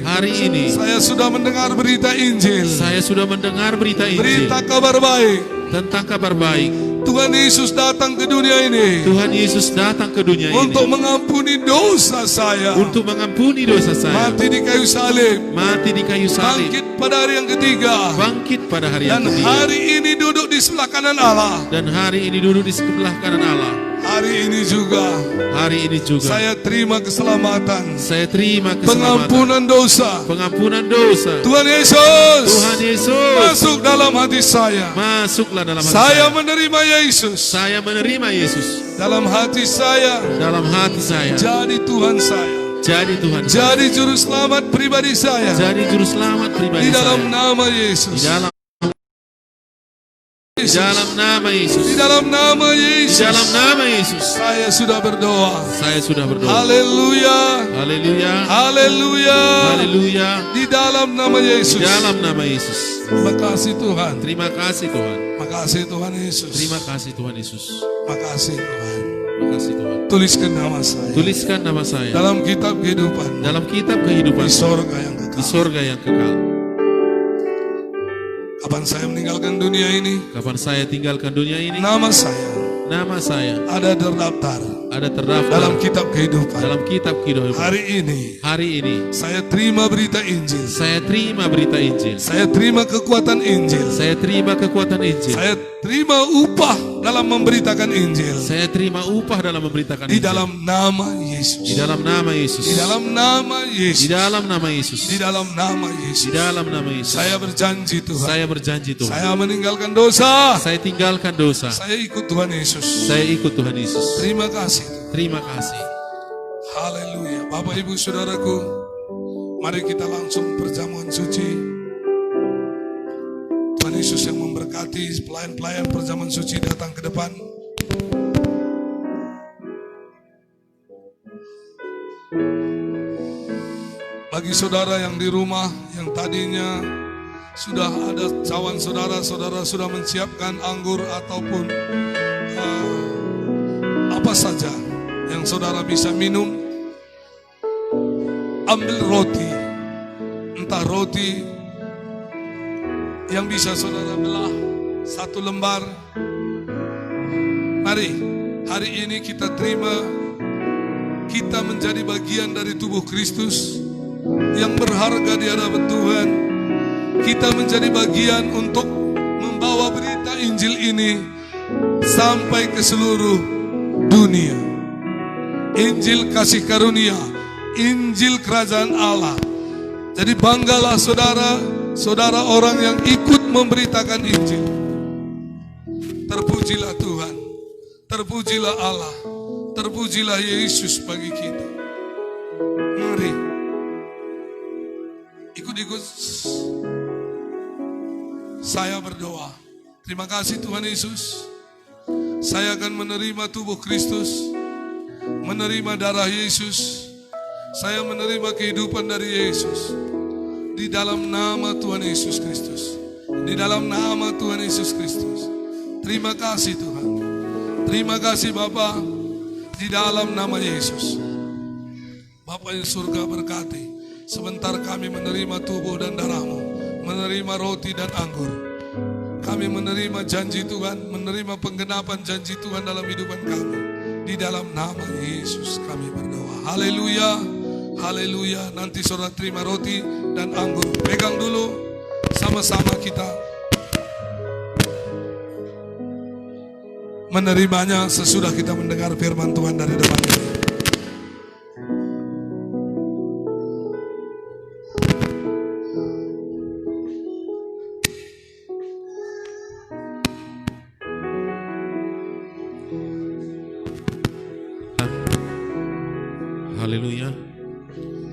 Speaker 4: hari ini
Speaker 1: saya
Speaker 4: sudah mendengar berita Injil,
Speaker 1: saya sudah mendengar berita Injil,
Speaker 4: berita kabar baik.
Speaker 1: tentang kabar baik.
Speaker 4: Tuhan Yesus datang ke dunia ini
Speaker 1: Tuhan Yesus datang ke dunia
Speaker 4: untuk
Speaker 1: ini
Speaker 4: mengampuni dosa saya,
Speaker 1: untuk mengampuni dosa saya,
Speaker 4: mati di kayu salib,
Speaker 1: mati di kayu salib,
Speaker 4: bangkit pada hari yang ketiga,
Speaker 1: bangkit pada hari yang
Speaker 4: dan
Speaker 1: ketiga,
Speaker 4: hari ini duduk di sebelah kanan Allah.
Speaker 1: dan hari ini duduk di sebelah kanan Allah.
Speaker 4: Hari ini juga saya terima keselamatan, pengampunan dosa. Tuhan Yesus, masuk dalam hati saya.
Speaker 1: Masuklah dalam hati
Speaker 4: Saya menerima Yesus.
Speaker 1: Saya menerima Yesus
Speaker 4: Dalam hati saya. Jadi Tuhan saya. Jadi juru selamat pribadi saya. Di dalam nama Yesus.
Speaker 1: Di dalam nama Yesus.
Speaker 4: Di dalam nama Yesus.
Speaker 1: Di dalam nama Yesus.
Speaker 4: Saya sudah berdoa.
Speaker 1: Haleluya.
Speaker 4: Haleluya. Di dalam nama Yesus.
Speaker 1: Di dalam nama Yesus.
Speaker 4: Terima kasih Tuhan.
Speaker 1: Terima kasih Tuhan.
Speaker 4: Makasih Tuhan Yesus.
Speaker 1: Terima kasih Tuhan Yesus.
Speaker 4: Makasih Tuhan.
Speaker 1: Makasih Tuhan.
Speaker 4: Tuliskan nama saya. Dalam kitab kehidupan. Di sorga yang kekal. Kapan saya meninggalkan dunia ini? Nama saya ada terdaftar dalam kitab kehidupan. Hari ini saya terima berita Injil. Saya terima kekuatan Injil. Saya terima upah dalam memberitakan Injil. Di dalam nama Yesus. Di dalam nama Yesus. Saya berjanji Tuhan. Saya meninggalkan dosa. Saya ikut Tuhan Yesus. Terima kasih. Haleluya. Bapak Ibu Saudaraku, mari kita langsung perjamuan suci. Tuhan Yesus yang memberkati. Pelayan-pelayan perjamuan suci datang ke depan. Bagi saudara yang di rumah, yang tadinya sudah ada cawan saudara sudah mensiapkan anggur ataupun apa saja yang saudara bisa minum, ambil roti, entah roti yang bisa saudara belah 1 lembar. Mari hari ini kita terima, kita menjadi bagian dari tubuh Kristus yang berharga di hadapan Tuhan. Kita menjadi bagian untuk membawa berita Injil ini sampai ke seluruh dunia. Injil kasih karunia, Injil kerajaan Allah. Jadi banggalah saudara orang yang ikut memberitakan Injil. Terpujilah Tuhan, terpujilah Allah, terpujilah Yesus bagi kita. Mari ikut-ikut saya berdoa. Terima kasih Tuhan Yesus. Saya akan menerima tubuh Kristus, menerima darah Yesus. Saya menerima kehidupan dari Yesus. Di dalam nama Tuhan Yesus Kristus. Di dalam nama Tuhan Yesus Kristus. Terima kasih Tuhan. Terima kasih Bapa. Di dalam nama Yesus. Bapa yang surga berkati. Sebentar kami menerima tubuh dan darah-Mu, menerima roti dan anggur. Kami menerima janji Tuhan, menerima penggenapan janji Tuhan dalam hidupan kami. Di dalam nama Yesus kami berdoa. Haleluya, haleluya. Nanti saudara terima roti dan anggur. Pegang dulu, sama-sama kita menerimanya sesudah kita mendengar firman Tuhan dari depan ini.
Speaker 1: Haleluya.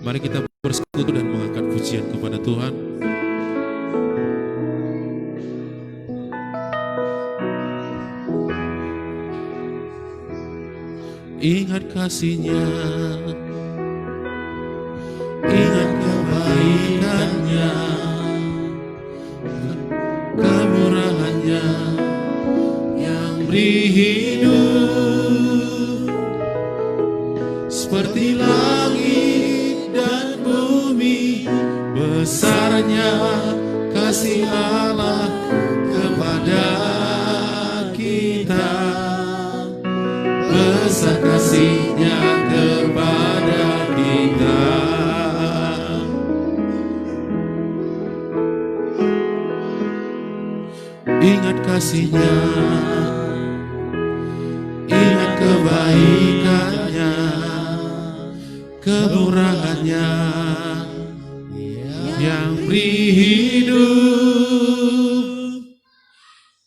Speaker 1: Mari kita bersekutu dan mengangkat pujian kepada Tuhan. Ingat kasih-Nya, ingat kebaikan-Nya, kemurahan-Nya yang beri hidup seperti langit dan bumi. Besarnya kasih Allah kepada kita, besar kasih-Nya kepada kita. Ingat kasih-Nya, ingat kebaikan-Nya, kemurahannya yang beri hidup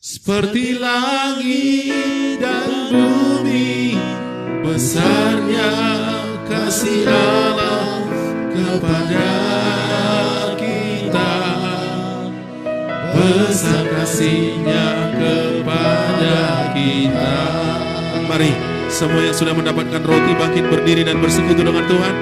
Speaker 1: seperti langit dan bumi. Besarnya kasih Allah kepada kita, besar kasih-Nya kepada kita. Mari semua yang sudah mendapatkan roti bangkit berdiri dan bersekutu dengan Tuhan.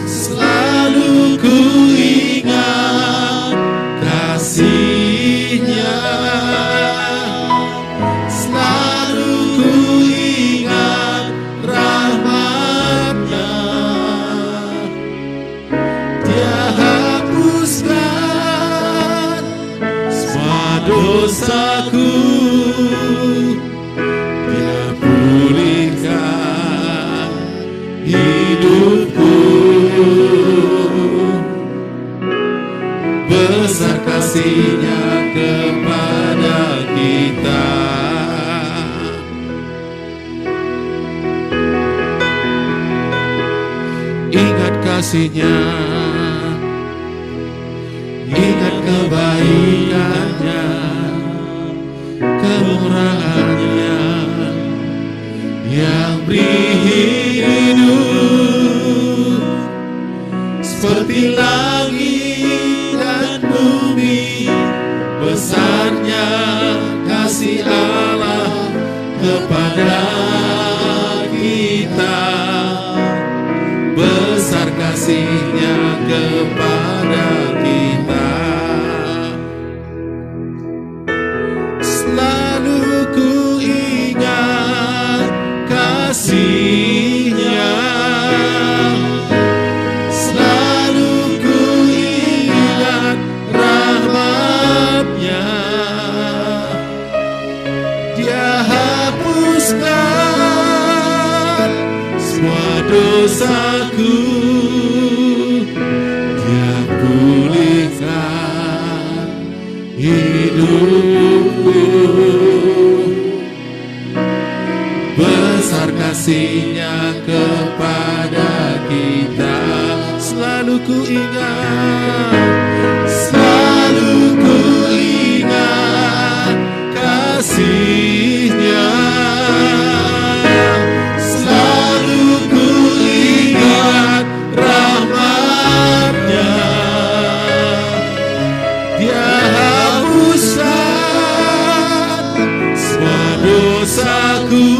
Speaker 1: Selalu ku ingat kasih-Nya, selalu ku ingat rahmat-Nya. Dia hapuskan semua dosaku, Dia pulihkan hidupku. Besar kasih-Nya kepada kita. Ingat kasih-Nya, ingat kebaikan-Nya, kemurahan-Nya yang beri hidup seperti langit dan bumi. Besarnya kasih Allah kepada kita, besar kasih-Nya kepada kita. Selalu ku ingat kasih-Nya, selalu ku ingat rahmat-Nya. Dia hapuskan semua dosaku, Dia pulihkan hidupku. Besar kasih-Nya kepada kita. Selalu ku ingat, selalu ku ingat kasih-Nya, selalu ku ingat rahmat-Nya. Dia hapuskan semua dosaku,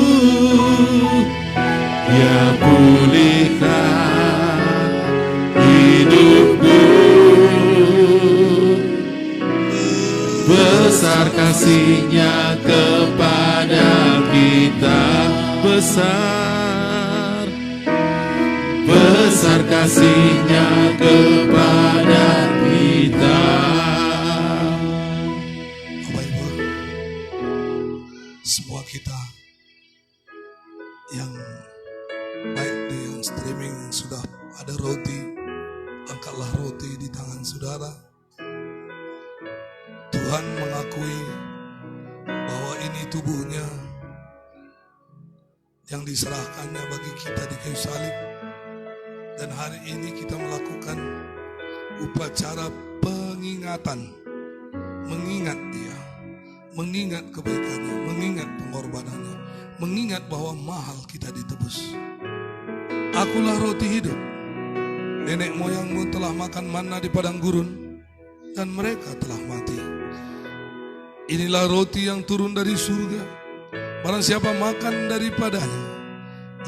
Speaker 1: Dia pulihkan hidupku. Besar kasih-Nya kepada kita. Besar, besar kasih-Nya kepada kita.
Speaker 4: Bapak Ibu, semua kita yang baik di yang streaming sudah ada roti, angkatlah roti di tangan saudara. Tuhan mengakui bahwa ini tubuhnya yang diserahkannya bagi kita di kayu salib. Dan hari ini kita melakukan upacara pengingatan, mengingat Dia, mengingat kebaikannya, mengingat pengorbanannya, mengingat bahwa mahal kita ditebus. Akulah roti hidup. Nenek moyangmu telah makan manna di padang gurun dan mereka telah mati. Inilah roti yang turun dari surga. Barang siapa makan daripadanya,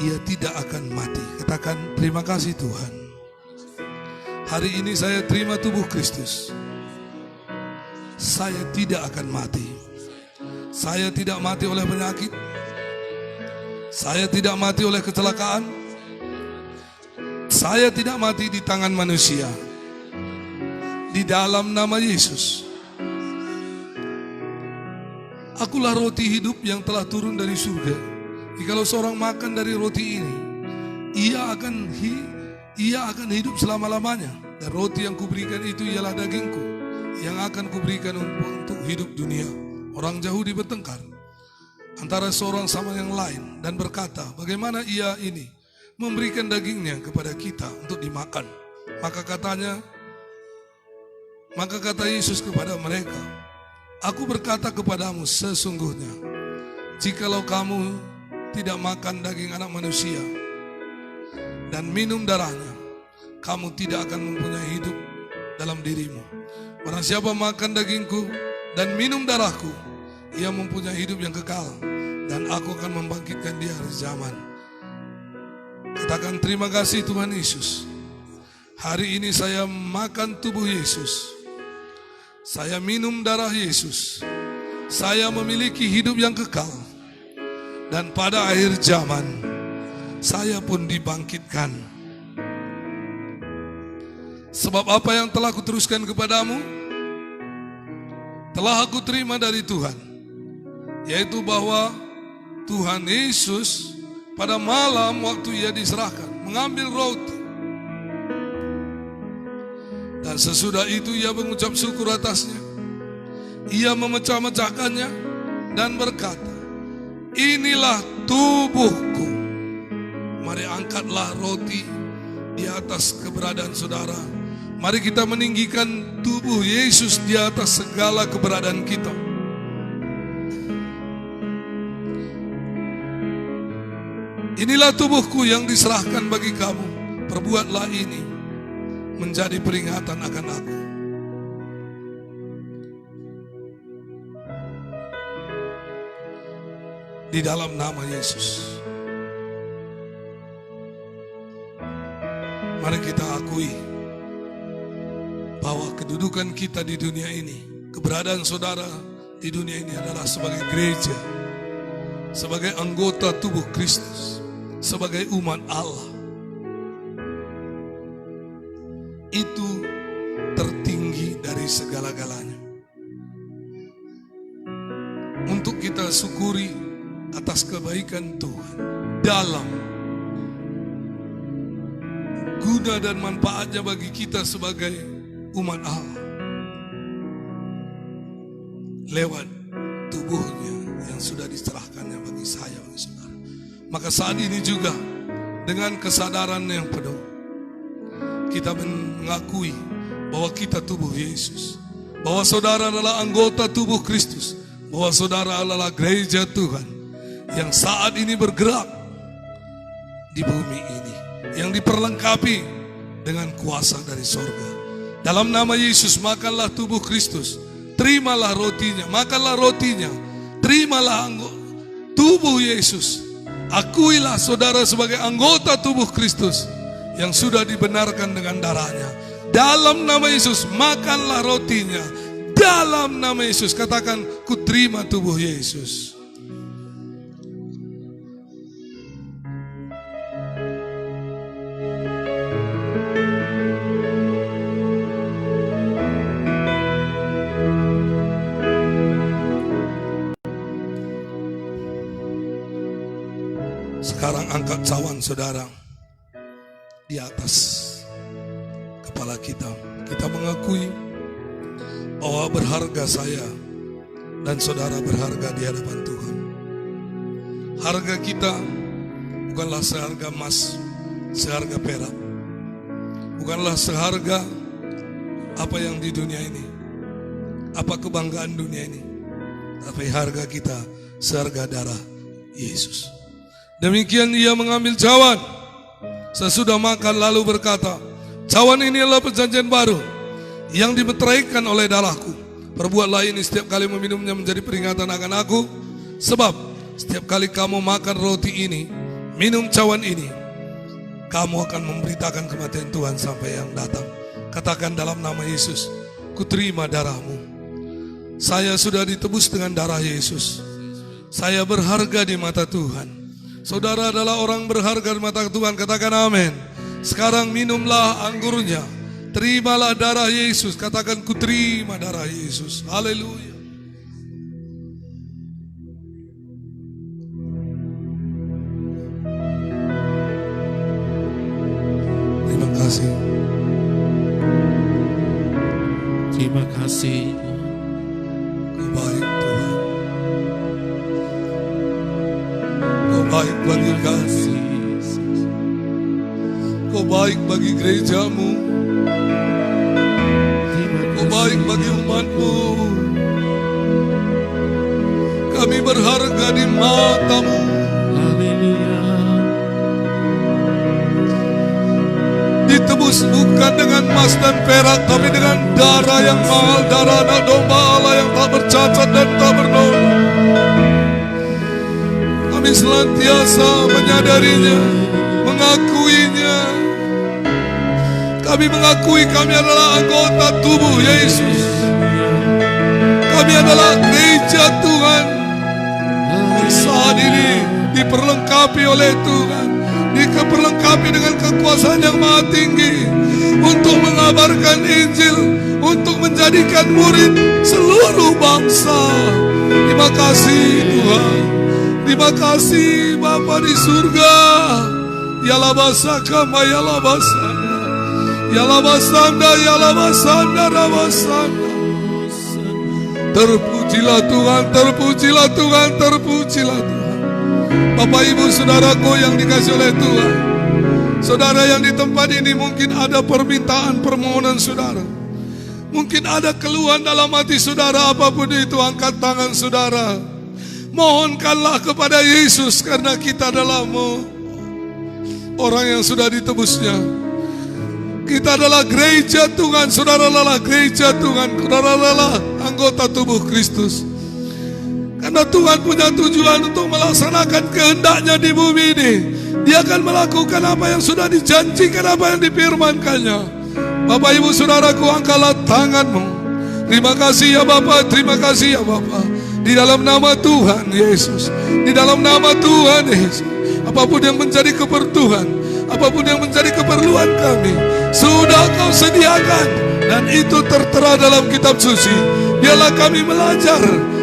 Speaker 4: ia tidak akan mati. Katakan terima kasih Tuhan. Hari ini saya terima tubuh Kristus. Saya tidak akan mati. Saya tidak mati oleh penyakit. Saya tidak mati oleh kecelakaan. Saya tidak mati di tangan manusia. Di dalam nama Yesus. Akulah roti hidup yang telah turun dari surga. Jikalau seorang makan dari roti ini, ia akan hidup selama-lamanya. Dan roti yang kuberikan itu ialah dagingku, yang akan kuberikan untuk hidup dunia. Orang Yahudi bertengkar antara seorang sama yang lain dan berkata, bagaimana ia ini memberikan dagingnya kepada kita untuk dimakan. Maka kata Yesus kepada mereka, aku berkata kepadamu sesungguhnya, jikalau kamu tidak makan daging anak manusia dan minum darahnya, kamu tidak akan mempunyai hidup dalam dirimu. Barang siapa makan dagingku dan minum darahku, ia mempunyai hidup yang kekal, dan aku akan membangkitkan dia hari zaman. Katakan terima kasih Tuhan Yesus. Hari ini saya makan tubuh Yesus, saya minum darah Yesus, saya memiliki hidup yang kekal, dan pada akhir zaman saya pun dibangkitkan. Sebab apa yang telah kuteruskan kepadamu telah aku terima dari Tuhan, yaitu bahwa Tuhan Yesus pada malam waktu ia diserahkan mengambil roti, dan sesudah itu ia mengucap syukur atasnya. Ia memecah-mecahkannya dan berkata, inilah tubuhku. Mari angkatlah roti di atas keberadaan saudara. Mari kita meninggikan tubuh Yesus di atas segala keberadaan kita. Inilah tubuhku yang diserahkan bagi kamu. Perbuatlah ini menjadi peringatan akan aku. Di dalam nama Yesus, mari kita akui bahwa kedudukan kita di dunia ini, keberadaan saudara di dunia ini adalah sebagai gereja, sebagai anggota tubuh Kristus, sebagai umat Allah. Itu tertinggi dari segala-galanya. Untuk kita syukuri atas kebaikan Tuhan dalam guna dan manfaatnya bagi kita sebagai umat Allah lewat tubuhnya yang sudah diserahkannya bagi saya, bagi saudara. Maka saat ini juga dengan kesadaran yang penuh kita mengakui bahwa kita tubuh Yesus, bahwa saudara adalah anggota tubuh Kristus, bahwa saudara adalah gereja Tuhan yang saat ini bergerak di bumi ini, yang diperlengkapi dengan kuasa dari sorga. Dalam nama Yesus, makanlah tubuh Kristus, terimalah rotinya, makanlah rotinya, terimalah tubuh Yesus. Akuilah saudara sebagai anggota tubuh Kristus yang sudah dibenarkan dengan darahnya. Dalam nama Yesus, makanlah rotinya. Dalam nama Yesus, katakan, ku terima tubuh Yesus. Sekarang angkat cawan saudara di atas kepala kita. Kita mengakui bahwa berharga saya dan saudara berharga di hadapan Tuhan. Harga kita bukanlah seharga emas, seharga perak, bukanlah seharga apa yang di dunia ini, apa kebanggaan dunia ini, tapi harga kita seharga darah Yesus. Demikian ia mengambil cawan sesudah makan lalu berkata, cawan ini adalah perjanjian baru yang dimeteraikan oleh darahku. Perbuatlah ini setiap kali meminumnya menjadi peringatan akan aku. Sebab setiap kali kamu makan roti ini, minum cawan ini, kamu akan memberitakan kematian Tuhan sampai yang datang. Katakan dalam nama Yesus, ku terima darahmu. Saya sudah ditebus dengan darah Yesus. Saya berharga di mata Tuhan. Saudara adalah orang berharga di mata Tuhan. Katakan amin. Sekarang minumlah anggurnya. Terimalah darah Yesus. Katakan ku terima darah Yesus. Haleluya. Terima kasih.
Speaker 1: Terima kasih.
Speaker 4: Kau baik Tuhan. Kau baik bagi kami. baik bagi gerejamu, Kau baik bagi umatmu. Kami berharga di matamu. Ditebus bukan dengan emas dan perak, tapi dengan darah yang mahal, darah anak domba Allah yang tak bercacat dan tak bernoda. Kami senantiasa menyadarinya, mengakuinya. Kami mengakui kami adalah anggota tubuh Yesus. Kami adalah gereja Tuhan. Saat ini diperlengkapi oleh Tuhan, diperlengkapi dengan kekuasaan yang maha tinggi untuk mengabarkan Injil, untuk menjadikan murid seluruh bangsa. Terima kasih Tuhan. Terima kasih Bapa di surga. Yalabasaka mayalabasanda, yalabasanda, yalabasanda, rabasanda. Terpujilah Tuhan, terpujilah Tuhan, terpujilah Tuhan. Bapak Ibu Saudaraku yang dikasihi oleh Tuhan, saudara yang di tempat ini mungkin ada permintaan permohonan saudara, mungkin ada keluhan dalam hati saudara. Apapun itu, angkat tangan saudara, mohonkanlah kepada Yesus, karena kita adalah orang yang sudah ditebusnya. Kita adalah gereja Tuhan, saudara adalah gereja Tuhan, saudara adalah anggota tubuh Kristus. Karena Tuhan punya tujuan untuk melaksanakan kehendaknya di bumi ini. Dia akan melakukan apa yang sudah dijanjikan, apa yang difirmankannya. Bapak Ibu Saudaraku, angkatlah tanganmu. Terima kasih ya Bapa, terima kasih ya Bapa. Di dalam nama Tuhan Yesus, di dalam nama Tuhan Yesus, apapun yang menjadi kebutuhan, apapun yang menjadi keperluan kami, sudah Kau sediakan, dan itu tertera dalam kitab suci. Biarlah kami belajar,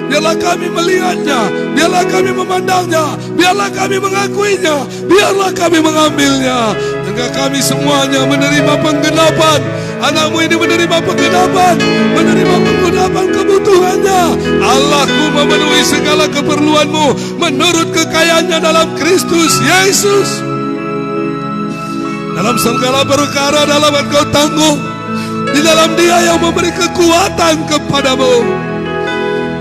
Speaker 4: biarlah kami melihatnya, biarlah kami memandangnya, biarlah kami mengakuinya, biarlah kami mengambilnya. Hingga kami semuanya menerima penggenapan. Anakmu ini menerima penggenapan, menerima penggenapan kebutuhannya. Allahku memenuhi segala keperluanmu menurut kekayaannya dalam Kristus Yesus. Dalam segala perkara dalam Engkau tangguh, di dalam Dia yang memberi kekuatan kepadamu.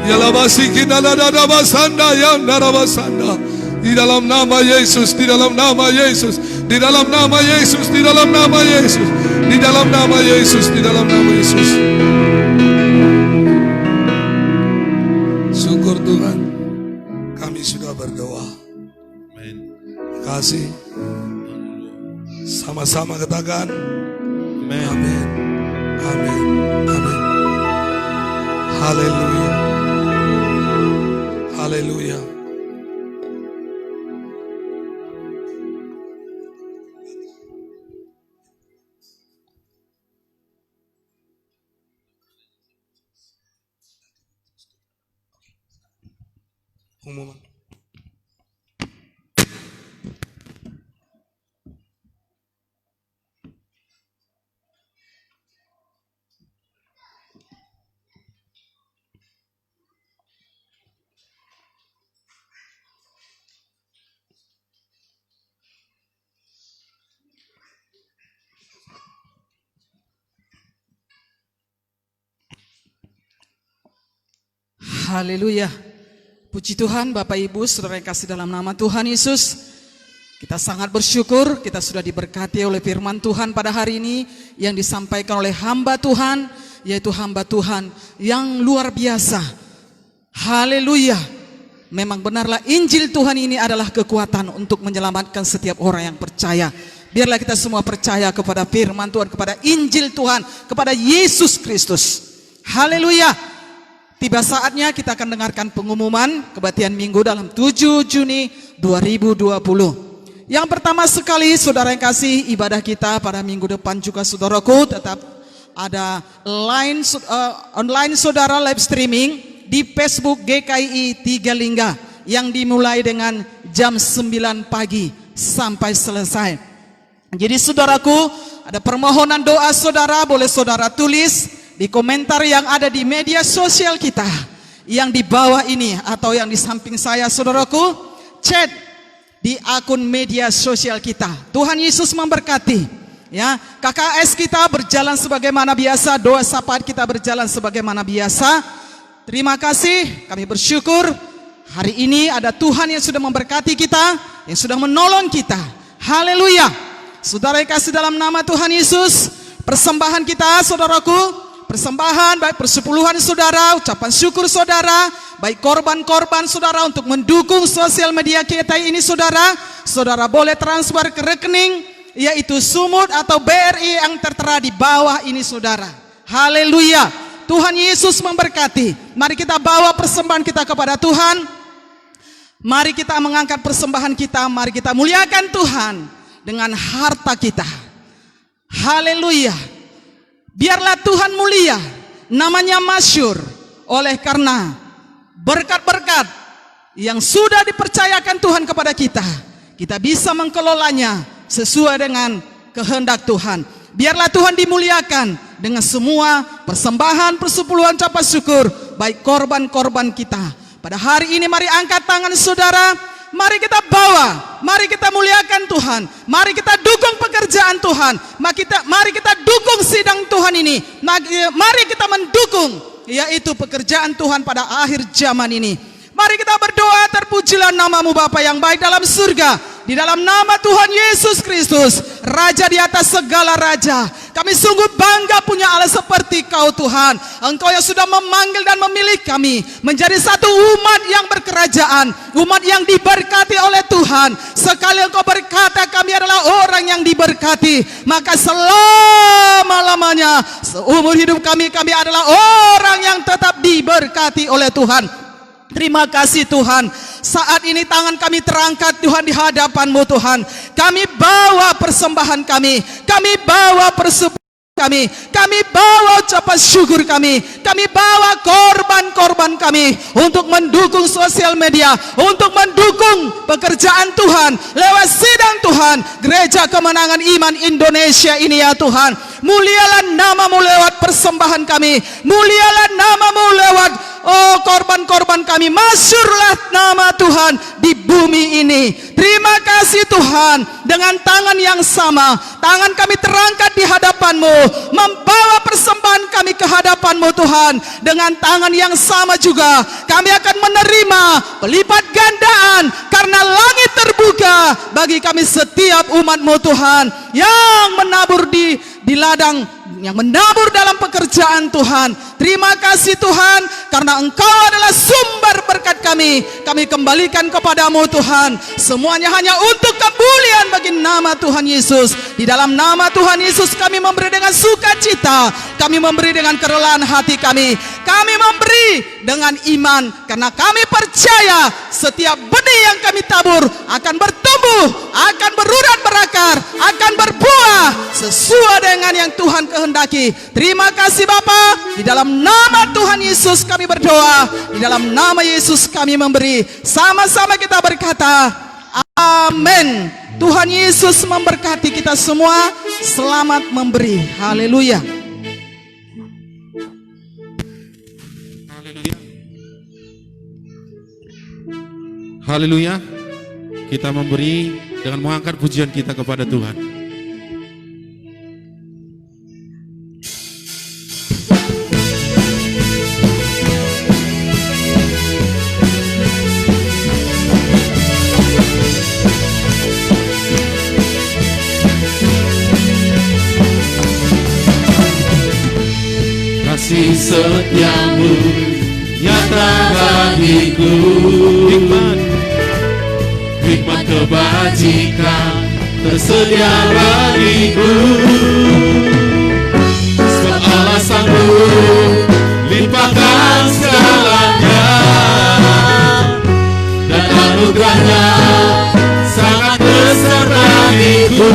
Speaker 4: Yalah basikin ada basanda yang darabasanda. Di dalam nama Yesus, di dalam nama Yesus, di dalam nama Yesus, di dalam nama Yesus, di dalam nama Yesus, di dalam nama Yesus. Syukur Tuhan, kami sudah berdoa. Terima kasih. Sama-sama katakan amin. Amin. Amin. Amin. Haleluya. Haleluya. Pengumuman.
Speaker 5: Haleluya. Puji Tuhan, Bapak Ibu, saudara yang kasih dalam nama Tuhan Yesus. Kita sangat bersyukur kita sudah diberkati oleh firman Tuhan pada hari ini yang disampaikan oleh hamba Tuhan, yaitu hamba Tuhan yang luar biasa. Haleluya. Memang benarlah Injil Tuhan ini adalah kekuatan untuk menyelamatkan setiap orang yang percaya. Biarlah kita semua percaya kepada firman Tuhan, kepada Injil Tuhan, kepada Yesus Kristus. Haleluya. Tiba saatnya kita akan dengarkan pengumuman kebaktian minggu dalam 7 Juni 2020. Yang pertama sekali, saudara yang kasih, ibadah kita pada minggu depan juga saudaraku tetap ada online saudara live streaming di Facebook GKI Tiga Lingga yang dimulai dengan jam 9 pagi sampai selesai. Jadi saudaraku, ada permohonan doa saudara, boleh saudara tulis di komentar yang ada di media sosial kita, yang di bawah ini atau yang di samping saya saudaraku, chat di akun media sosial kita. Tuhan Yesus memberkati. Ya, KKS kita berjalan sebagaimana biasa, doa syafaat kita berjalan sebagaimana biasa. Terima kasih, kami bersyukur hari ini ada Tuhan yang sudah memberkati kita, yang sudah menolong kita. Haleluya. Saudara yang kasih dalam nama Tuhan Yesus, persembahan kita saudaraku, persembahan baik persepuluhan saudara, ucapan syukur saudara, baik korban-korban saudara untuk mendukung sosial media kita ini saudara, saudara boleh transfer ke rekening yaitu Sumut atau BRI yang tertera di bawah ini saudara. Haleluya. Tuhan Yesus memberkati. Mari kita bawa persembahan kita kepada Tuhan. Mari kita mengangkat persembahan kita. Mari kita muliakan Tuhan dengan harta kita. Haleluya. Biarlah Tuhan mulia, namanya masyhur, oleh karena berkat-berkat yang sudah dipercayakan Tuhan kepada kita, kita bisa mengelolanya sesuai dengan kehendak Tuhan. Biarlah Tuhan dimuliakan dengan semua persembahan, persepuluhan, ucapan syukur, baik korban-korban kita. Pada hari ini mari angkat tangan saudara, mari kita bawa, mari kita muliakan Tuhan, mari kita dukung pekerjaan Tuhan, mari kita dukung sidang Tuhan ini, mari kita mendukung yaitu pekerjaan Tuhan pada akhir zaman ini. Mari kita berdoa, terpujilah namamu Bapa yang baik dalam surga, di dalam nama Tuhan Yesus Kristus, Raja di atas segala raja. Kami sungguh bangga punya Allah seperti Kau Tuhan. Engkau yang sudah memanggil dan memilih kami menjadi satu umat yang berkerajaan, umat yang diberkati oleh Tuhan. Sekali Engkau berkata kami adalah orang yang diberkati, maka selama-lamanya seumur hidup kami adalah orang yang tetap diberkati oleh Tuhan. Terima kasih Tuhan. Saat ini tangan kami terangkat Tuhan di hadapan-Mu Tuhan. Kami bawa persembahan kami bawa persepuluhan kami bawa ucapan syukur kami bawa korban-korban kami untuk mendukung sosial media, untuk mendukung pekerjaan Tuhan lewat sidang Tuhan Gereja Kemenangan Iman Indonesia ini ya Tuhan. Mulialah namamu lewat persembahan kami, mulialah namamu lewat korban-korban kami, masyhurlah nama Tuhan di bumi ini. Terima kasih Tuhan. Dengan tangan yang sama, tangan kami terangkat di hadapan-Mu, membawa persembahan kami ke hadapan-Mu Tuhan. Dengan tangan yang sama juga kami akan menerima pelipat gandaan, karena langit terbuka bagi kami setiap umat-Mu Tuhan yang menabur di ladang, yang menabur dalam pekerjaan Tuhan. Terima kasih Tuhan, karena Engkau adalah sumber berkat kami. Kami kembalikan kepadamu Tuhan. Semuanya hanya untuk kemuliaan bagi nama Tuhan Yesus. Di dalam nama Tuhan Yesus kami memberi dengan sukacita, kami memberi dengan kerelaan hati kami memberi dengan iman, karena kami percaya setiap benih yang kami tabur akan bertumbuh, akan berurat berakar, akan berbuah sesuai dengan yang Tuhan kehendaki. Terima kasih Bapa. Di dalam nama Tuhan Yesus kami berdoa, di dalam nama Yesus kami memberi. Sama-sama kita berkata amin. Tuhan Yesus memberkati kita semua. Selamat memberi. Haleluya.
Speaker 1: Haleluya. Kita memberi dengan mengangkat pujian kita kepada Tuhan.
Speaker 3: Kasih setiamu nyata bagiku, hikmat kebajikan tersedia bagiku. Sebab Allah sanggup limpahkan segalanya, dan anugerahnya sangat besar bagiku.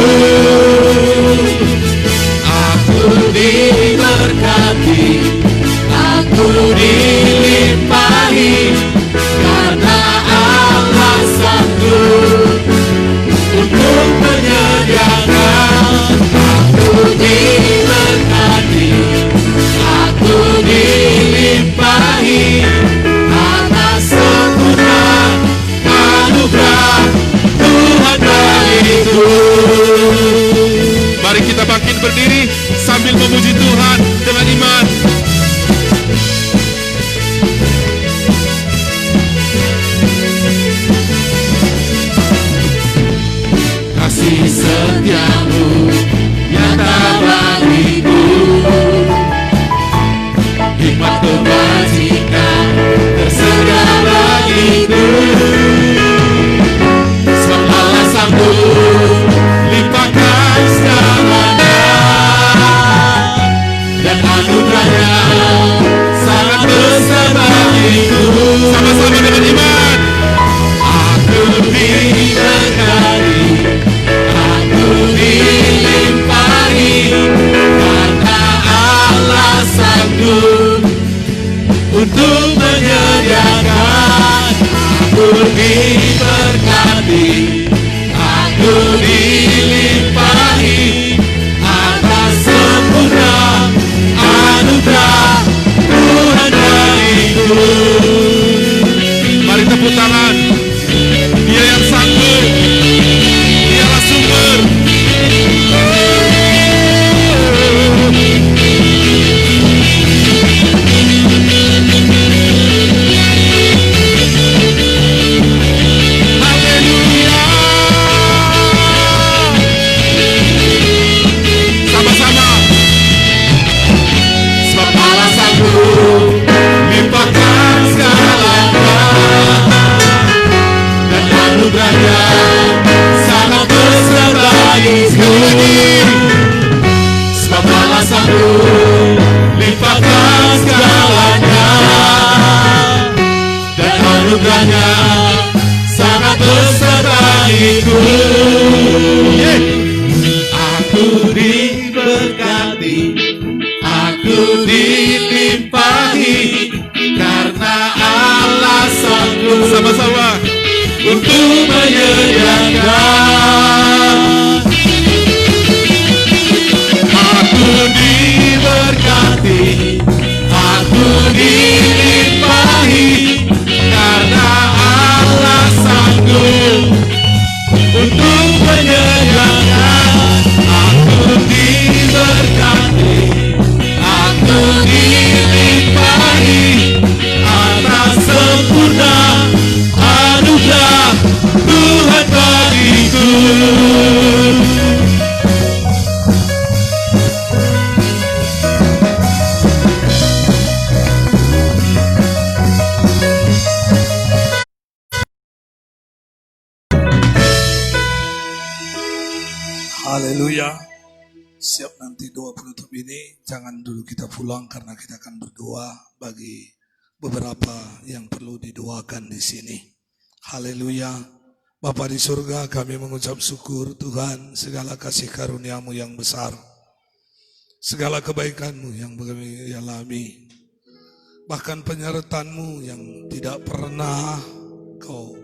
Speaker 3: Aku diberkati, aku dilimpahi, karena Allah sanggup untuk menyediakan. Aku diberkati, aku dilimpahi, atas sempurna anugerah menyediakan. Aku diberkati, aku dilimpahi atas sempurna anugerah Tuhan bagiku.
Speaker 1: Mari tepuk tangan. Dia yang sanggup, dialah sumber. Haleluya. Sama-sama.
Speaker 3: Sebab Allah sanggup limpahkan segalanya, dan anugerahnya sangat besar bagiku. Sebab Allah sanggup limpahkan segalanya, dan anugerahnya sangat besar bagiku. Aku diberkati, aku dilimpahi, karena Allah sanggup
Speaker 1: Sama-sama.
Speaker 3: untuk menyediakan. Aku diberkati, aku dilimpahi, karena Allah sanggup untuk menyediakan. Aku diberkati, aku dilimpahi atas sempurna anugerah Tuhan bagiku.
Speaker 4: Haleluya. Siap nanti doa penutup ini. Jangan dulu kita pulang karena kita akan berdoa bagi beberapa yang perlu didoakan di sini. Haleluya. Bapa di surga, kami mengucap syukur Tuhan segala kasih karunia-Mu yang besar, segala kebaikan-Mu yang kami alami, bahkan penyertaan-Mu yang tidak pernah Kau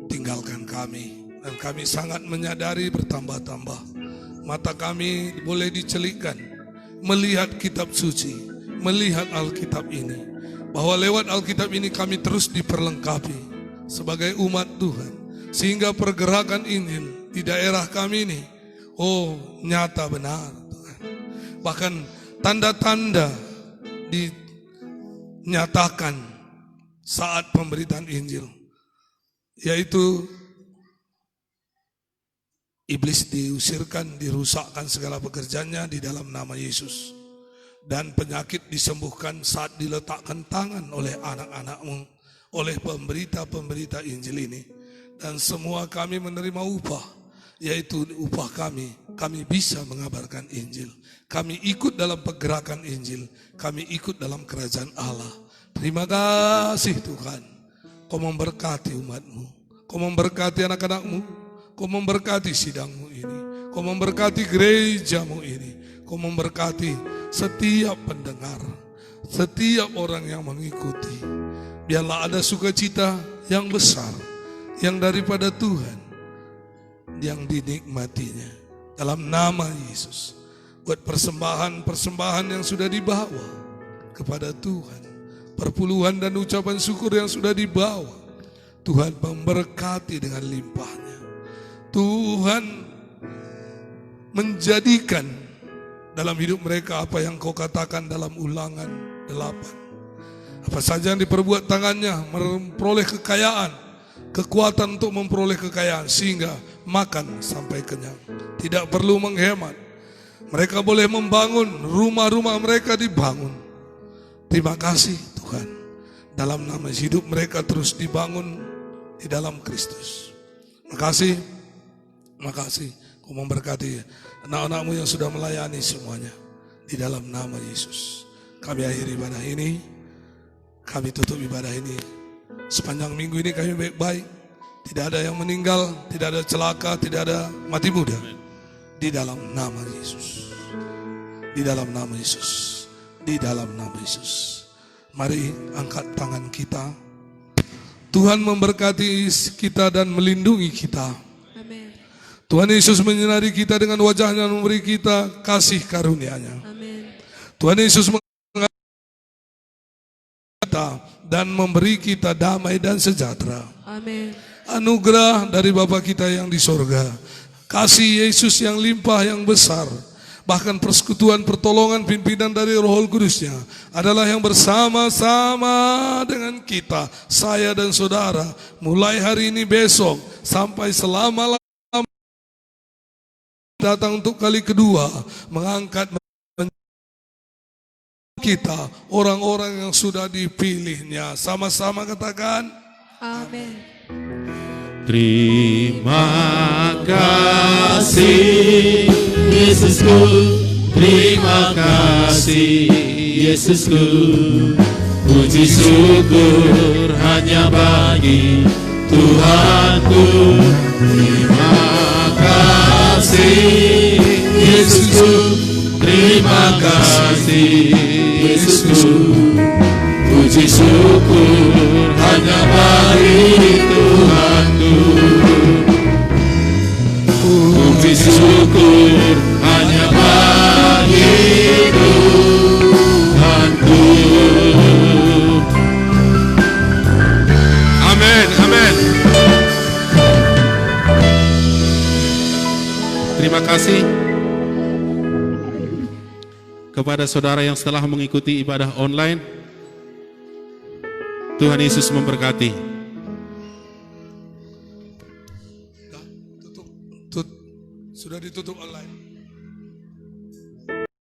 Speaker 4: tinggalkan kami. Dan kami sangat menyadari bertambah-tambah. Mata kami boleh dicelikkan melihat kitab suci, melihat Alkitab ini, bahwa lewat Alkitab ini kami terus diperlengkapi sebagai umat Tuhan, sehingga pergerakan Injil di daerah kami ini nyata benar Tuhan. Bahkan tanda-tanda dinyatakan saat pemberitaan Injil, yaitu iblis diusirkan, dirusakkan segala pekerjaannya di dalam nama Yesus. Dan penyakit disembuhkan saat diletakkan tangan oleh anak-anak-Mu, oleh pemberita-pemberita Injil ini. Dan semua kami menerima upah, yaitu upah kami bisa mengabarkan Injil. Kami ikut dalam pergerakan Injil, kami ikut dalam kerajaan Allah. Terima kasih Tuhan, Kau memberkati umat-Mu, Kau memberkati anak-anak-Mu, Kau memberkati sidang-Mu ini, Kau memberkati gereja-Mu ini, Kau memberkati setiap pendengar, setiap orang yang mengikuti. Biarlah ada sukacita yang besar, yang daripada Tuhan, yang dinikmatinya. Dalam nama Yesus, buat persembahan-persembahan yang sudah dibawa kepada Tuhan, perpuluhan dan ucapan syukur yang sudah dibawa, Tuhan memberkati dengan limpahnya. Tuhan menjadikan dalam hidup mereka apa yang Kau katakan dalam Ulangan 8. Apa saja yang diperbuat tangannya memperoleh kekayaan, kekuatan untuk memperoleh kekayaan, sehingga makan sampai kenyang, tidak perlu menghemat. Mereka boleh membangun, rumah-rumah mereka dibangun. Terima kasih Tuhan, dalam nama hidup mereka terus dibangun di dalam Kristus. Makasih. Terima kasih, Kau memberkati anak-anak-Mu yang sudah melayani semuanya. Di dalam nama Yesus, kami akhiri ibadah ini, kami tutup ibadah ini. Sepanjang minggu ini kami baik-baik, tidak ada yang meninggal, tidak ada celaka, tidak ada mati muda. Di dalam nama Yesus, di dalam nama Yesus, di dalam nama Yesus. Mari angkat tangan kita. Tuhan memberkati kita dan melindungi kita.
Speaker 2: Amin.
Speaker 4: Tuhan Yesus menyinari kita dengan wajahnya dan memberi kita kasih karunia-Nya.
Speaker 2: Amin.
Speaker 4: Tuhan Yesus mengasihi kita dan memberi kita damai dan sejahtera.
Speaker 2: Amin.
Speaker 4: Anugerah dari Bapa kita yang di sorga, kasih Yesus yang limpah yang besar, bahkan persekutuan pertolongan pimpinan dari Roh Kudus-Nya adalah yang bersama-sama dengan kita, saya dan saudara, mulai hari ini besok sampai selama-lamanya datang untuk kali kedua, mengangkat kita orang-orang yang sudah dipilihnya. Sama-sama katakan
Speaker 2: Amin.
Speaker 3: Terima kasih Yesusku, terima kasih Yesusku, puji syukur hanya bagi Tuhanku. Terima kasih Yesusku, terima kasih Yesusku, puji syukur hanya bagi Tuhanku. Puji syukur hanya bagi Tuhanku.
Speaker 1: Amin, amin. Terima kasih kepada saudara yang setelah mengikuti ibadah online. Tuhan Yesus memberkati.
Speaker 4: sudah ditutup online.